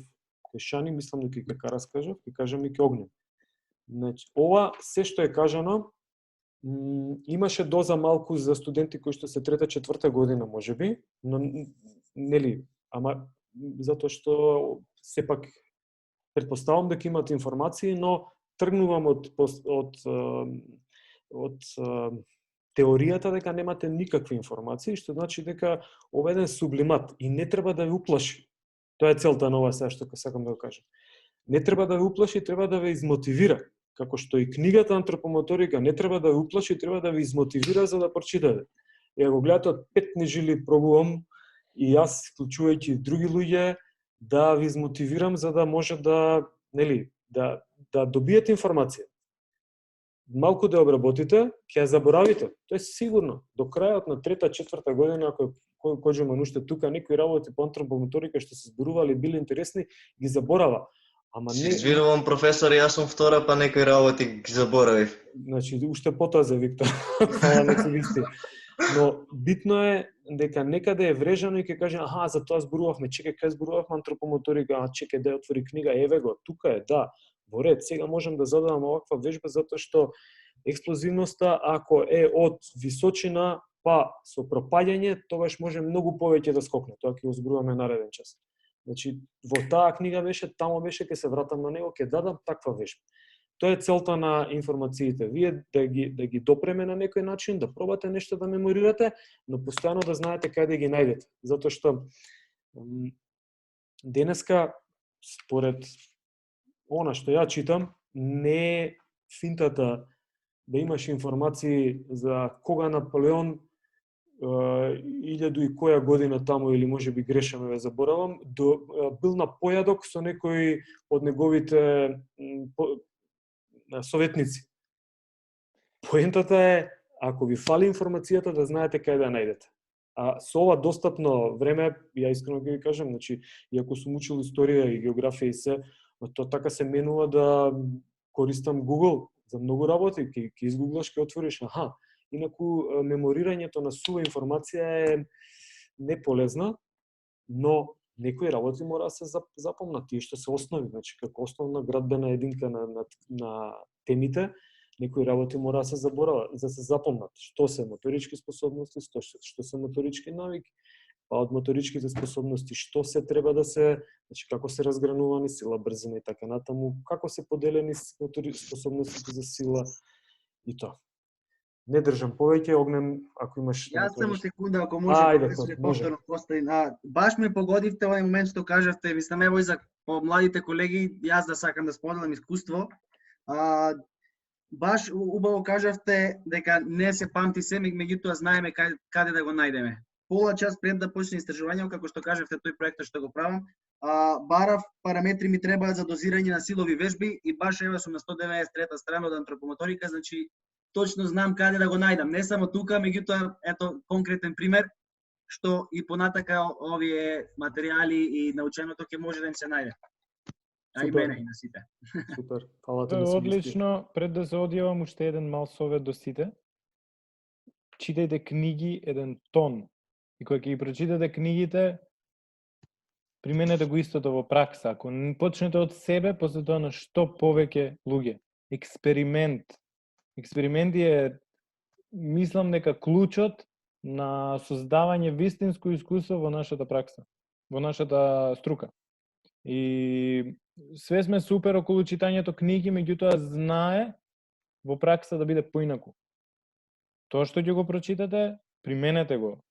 кај Шани, мислам дека ќе Карас кажав, ќе кажам и кај Огнен. Значи, ова се што е кажано, имаше доза малку за студенти кои што се трета, четврта година, можеби, но нели, ама затоа што сепак претпоставам дека имате информации, но тргнувам од теоријата дека немате никакви информации, што значи дека ова е еден сублимат и не треба да ве уплаши. Тоа е целта на ова сега што сакам да го кажам. Не треба да ве уплаши, треба да ве измотивира. Како што и книгата Антропомоторика не треба да ве уплаши, треба да ве измотивира за да прочитате. И ако гледате од 5 книжили, пробувам и јас, вклучувајќи други луѓе, да ви измотивирам за да може да, нели, да добиете информација. Малку да обработите, ќе ја заборавите. Тоа е сигурно. До крајот на трета, четврта година, ако кажеме уште тука некои работи по антропомоторика што се зборувале били интересни, ги заборава. Ама не... Извинувам, професор, јас сум втора, па некои работи ги заборавив. Значи, уште потоа Виктор. Фала не се висти. Но битно е дека некаде е врежано и ќе каже, за тоа зборувавме, чекај, кај зборувавме антропомоторика, чекај да ја отвори книга, еве го, тука е, да, во ред, сега можам да зададам оваква вежба, затоа што експлозивноста, ако е од височина, па со пропаѓање, тогаш може многу повеќе да скокне. Тоа ќе го зборуваме нареден час. Значи, во таа книга беше, тамо беше, ќе се вратам на него, ќе дадам таква вежба. Тоа е целта на информациите. Вие да ги допреме на некој начин, да пробате нешто да меморирате, но постојано да знаете каде ги најдете. Затоа што денеска, според она што ја читам, не е финтата да имаш информации за кога Наполеон 1000 и која година таму, или може би грешам, ве заборавам, бил на појадок со некои од неговите советници. Поентата е, ако ви фали информацијата, да знаете кај да најдете. А со ова достапно време, ја искрено ќе ви кажам, значи, иако сум учил историја и географија и се, тоа така се менува да користам Google за многу работи, ќе изгуглаш, ќе отвориш, аха. Инаку меморирањето на сува информација е неполезна, но некои работи мора да се запомнат, тие што се основи, значи како основна градбена единка на темите, некои работи мора да се заборават, да се запомнат. Што се моторички способности, што се моторички навики, па од моторичките способности што се треба да се, значи како се разгранувани сила, брзина и така натаму, како се поделени способностите за сила и тоа. Не држам повеќе, Огнем, ако имаш... Јас само секунда, ако може, повторно поставим. Баш ме погодивте овој момент што кажавте, мислам, ево и за помладите колеги, јас да сакам да споделам искуство. Баш убаво кажавте дека не се памти се, меѓутоа знаеме каде да го најдеме. Пола час пред да почне истражување, како што кажавте, тој проектот што го правам, барав параметри ми требаат за дозирање на силови вежби и баш ева сум на 193-та страна од антропомоторика, значи точно знам каде да го најдам. Не само тука, меѓутоа, ето конкретен пример, што и понатака овие материјали и наученото ќе може да им се најде. А и мене и на сите. Супер. Фала ти. Одлично. Пред да се одјавам, уште еден мал совет до сите. Читајте книги еден тон. И кога ќе ги прочитате книгите, применете го истото во пракса. Ако почнете од себе, после тоа на што повеќе луѓе. Експеримент. Експерименти е, мислам дека клучот на создавање вистинско искуство во нашата пракса, во нашата струка. И све сме супер околу читањето книги, меѓутоа знае во пракса да биде поинаку. Тоа што ќе го прочитате, применете го.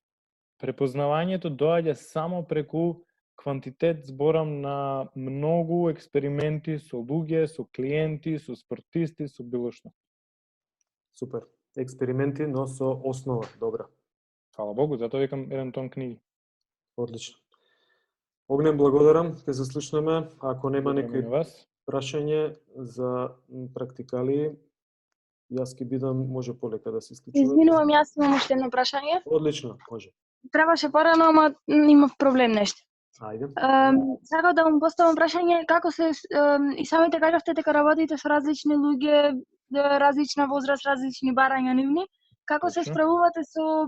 Препознавањето доаѓа само преку квантитет, зборам на многу експерименти со луѓе, со клиенти, со спортисти, со било што. Супер. Експерименти, но со основа. Добра. Фала Богу, затоа викам еден тон книги. Одлично. Огнем, благодарам, ќе се слушнеме. Ако нема некои вас прашање за практикали, јас ќе бидам, може полека да се исклучувате. Извинувам, јас имам уште едно прашање. Одлично, може. Требаше порано, ама имав проблем нешто. Ајде. Сакав да му поставам прашање како се и самите кажавте дека работите со различни луѓе, различна возраст, различни барања нивни, како се справувате со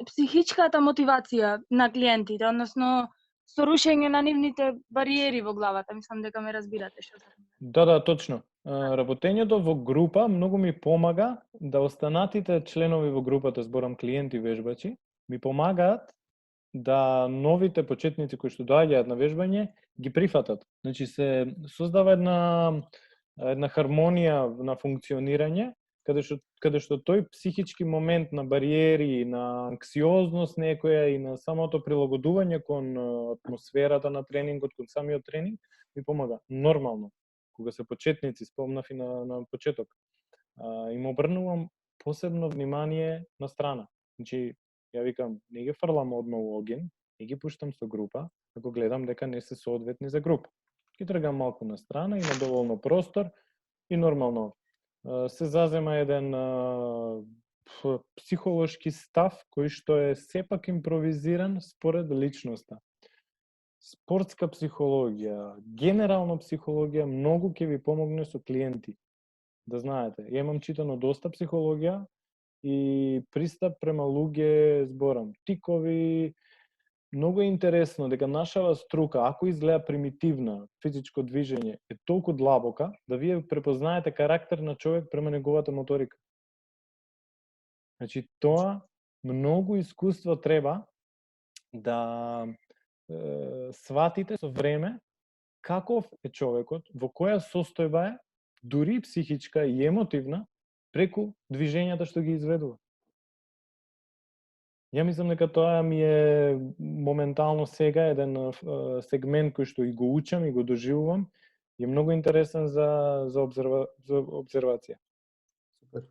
психичката мотивација на клиентите, односно со рушење на нивните бариери во главата, мислам дека ме разбирате што сакам. Да, точно. Работењето во група многу ми помага да останатите членови во групата, зборам клиенти вежбачи, ми помагаат да новите почетници кои што доаѓаат на вежбање ги прифатат. Значи се создава една хармонија на функционирање, каде што тој психички момент на бариери, на анксиозност некоја и на самото прилагодување кон атмосферата на тренингот, кон самиот тренинг, ми помага нормално. Кога се почетници, спомнав и на почеток, им обрнувам посебно внимание на страна. Значи, ја викам, не ги фрлам одма у оген, не ги пуштам со група, ако гледам дека не се соодветни за група. Ги тргам малку на страна, има доволно простор и нормално се зазема еден психолошки став кој што е сепак импровизиран според личноста. Спортска психологија, генерална психологија многу ќе ви помогне со клиенти. Да знаете, ја имам читано доста психологија и пристап према луѓе, зборам, тикови. Многу е интересно дека нашава струка, ако изгледа примитивна, физичко движење, е толку длабока да вие препознаете карактер на човек према неговата моторика. Значи, тоа многу искуство треба да сватите со време каков е човекот, во која состојба е, дури психичка и емотивна, преку движењата што ги изведува. Ја мислам дека тоа ми е моментално сега еден сегмент кој што и го учам и го доживувам е многу интересен за обзервација. Супер.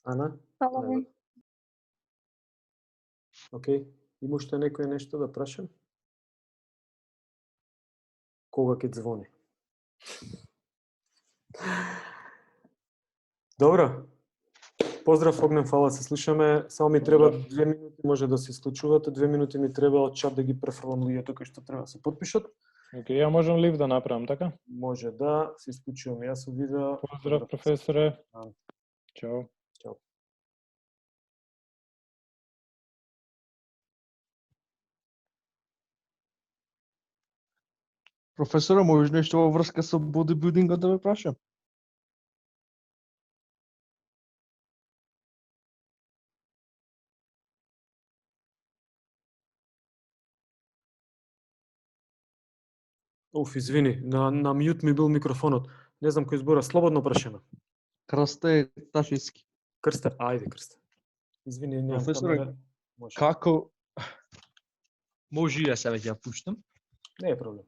Ана? Фала ви. Океј. Има уште некој нешто да прашам? Кога ќе звони? Добро. Поздрав, Огнен, фала, се слушаме. Само ми треба 2 минути, може да се исклучувате. 2 минути ми треба од чат да ги префрлам луѓето кои што треба да се потпишат. Океј, ја можам лив да направам, така? Може да, се исклучувам јас од видео. Поздрав, професоре. Да. Чао. Чао. Професоре, можеш нешто во врска со бодибилдингот да ме прашам? Извини, на мјут ми бил микрофонот. Не знам кој збора, слободно прашање. Крсте Ташиски. Крсте, ајде Крсте. Извини, немам Професоре, камера. Може. Како може и ја се веќе ја пуштам? Не е проблем.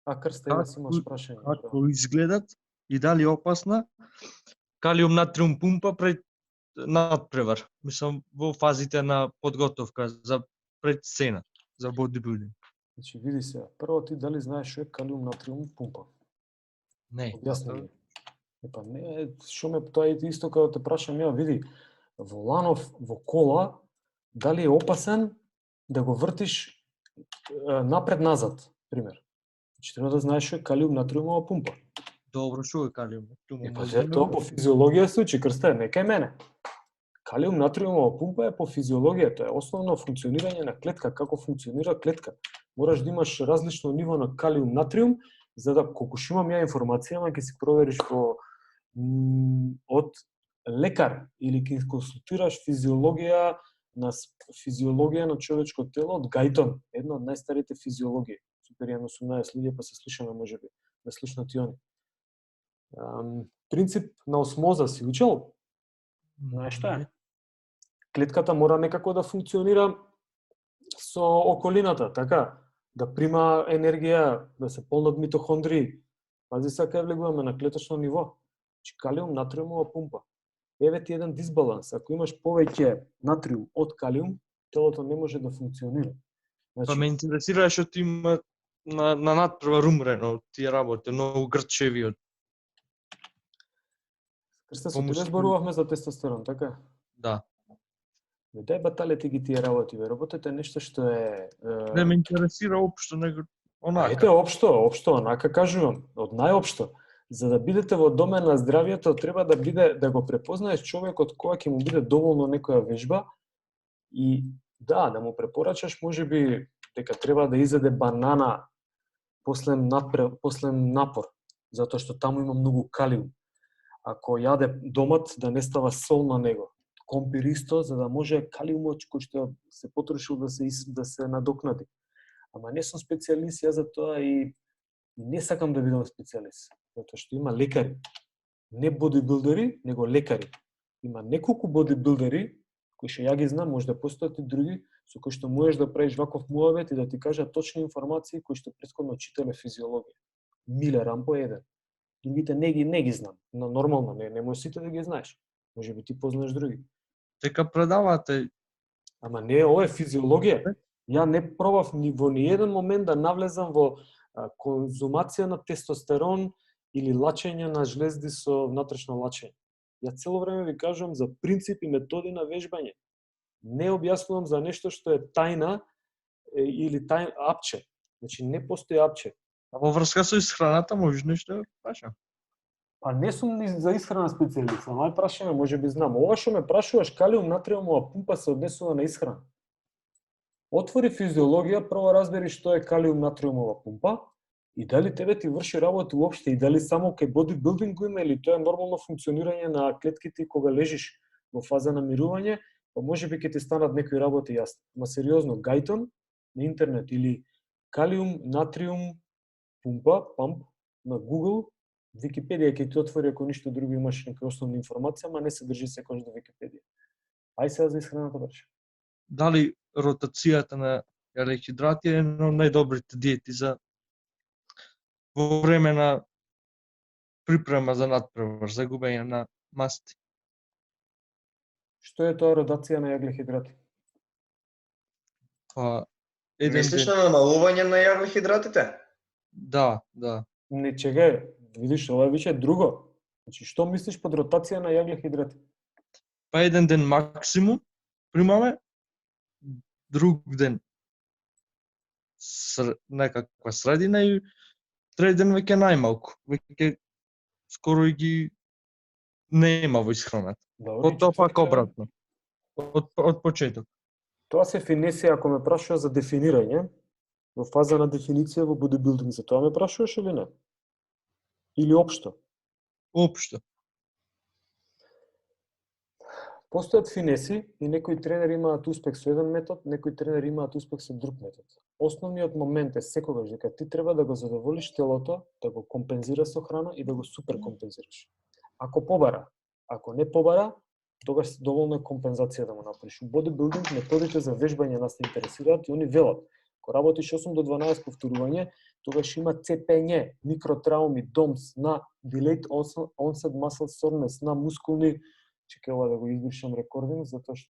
Крсте, јас имаш прашање. Како изгледат и дали е опасна калиум натриум пумпа пред надпревар? Мислам во фазите на подготовка за пред сцена, за бодибилдинг. Значи, види се, прво ти дали знаеш што е калиум натриум пумпа? Не. Објасни ми. Не, што ме тоа е исто како те прашам ја, види, во ланов, во кола, дали е опасен да го вртиш напред-назад, пример. Значи, треба да знаеш што е калиум натриумова пумпа. Добро, што е калиум натриум? Тоа по физиологија се учи, Крсте, не кај мене. Калиум натриумова пумпа е по физиологија, тоа е основно функционирање на клетка, како функционира клетка. Мораш да имаш различно ниво на калиум натриум, за да, колку што имам ја информација, ќе си провериш од лекар или ќе консултираш физиологија на човечко тело од Гајтон, една од најстарите физиологии. Супер, 18 луѓе, па се слушаме, можеби, да слушнат и они. Принцип на осмоза си учел? Знаеш што е? Клетката мора некако да функционира со околината, така, да прима енергија, да се полнат митохондрии. Пази сега кај влегуваме на клеточно ниво. Калиум натриумова пумпа. Еве ти еден дисбаланс. Ако имаш повеќе натриум од калиум, телото не може да функционира. Па Значи, ме интересира што ти има на надпревар умрено тие работи, многу грчеви од Крсте, со тебе зборувавме за тестостерон, така? да. Дај баталете ги тие работи, бе. Работете нешто што е... Не ме интересира општо него онака. Ете, општо, онака кажувам, од најопшто. За да бидете во домен на здравието, треба да биде да го препознаеш човекот кога ќе му биде доволно некоја вежба и да му препорачаш можеби дека треба да изеде банана после напор, затоа што таму има многу калиум. Ако јаде домат, да не става сол на него. Компир исто, за да може калиумот кој што се потрошил да се надокнади. Ама не сум специјалист ја за тоа и не сакам да бидам специјалист, затоа што има лекари, не бодибилдери, него лекари. Има неколку бодибилдери кои што ја ги знам, може да постојат и други со кои што можеш да правиш ваков муабет и да ти кажат точни информации кои што претходно читале физиологија. Миле Рампо еден. Другите не ги знам, но нормално не може сите да ги знаеш. Може би ти познаеш други. Дека предавате. Ама не, ова е физиологија. Ја не пробав ни во ниеден момент да навлезам во конзумација на тестостерон или лачење на жлезди со внатрешно лачење. Ја цело време ви кажувам за принцип и методи на вежбање. Не објаснувам за нешто што е тајна или апче. Значи не постои апче. А во врска со исхраната можеш нешто да прашам? Па не сум ни за исхрана специјалист, ама прашаме, може би знам. Ова што ме прашуваш, калиум натриумова пумпа се однесува на исхрана. Отвори физиологија, прво разбери што е калиум натриумова пумпа и дали тебе ти врши работа уопште и дали само кај бодибилдинг има или тоа е нормално функционирање на клетките кога лежиш во фаза на мирување, па може би ќе ти станат некои работи јасни. Ма сериозно, Гајтон на интернет или калиум натриум пумпа, памп на Google, Википедија ќе ти отвори ако ништо друго имаш нека основна информација, ама не се држи секогаш до Википедија. Ај сега за исхраната прашам. Дали ротацијата на Јаглехидрати е една од најдобрите диети за во време на припрема за надпревар, за губење на масти. Што е тоа родација на јаглехидрати? Па еден Мислиш ден, на намалување на јаглехидратите? да, да. Не чегај, видиш, ова е више друго. Значи, што мислиш под ротација на јаглехидрати? Па еден ден максимум примаме, друг ден некаква средина и трети ден веќе најмалку. Веќе скоро и ги нема во исхраната. Добро, Потоа пак четврти ден? обратно. Од почеток. Тоа се финеси ако ме прашуваш за дефинирање, во фаза на дефиниција во бодибилдинг, за тоа ме прашуваш или не? Или општо? Општо. Постојат финеси и некои тренери имаат успех со еден метод, некои тренери имаат успех со друг метод. Основниот момент е секогаш дека ти треба да го задоволиш телото, да го компензира со храна и да го суперкомпензираш. Ако побара, ако не побара, тогаш доволно е компензација да му направиш. У бодибилдинг методите за вежбање нас те интересираат и они велат. Ако работиш 8 до 12 повторување, тогаш има цепење, микротрауми, DOMS на delayed onset muscle soreness, на мускулни, чекай ова да го избришам рекординг, затоа што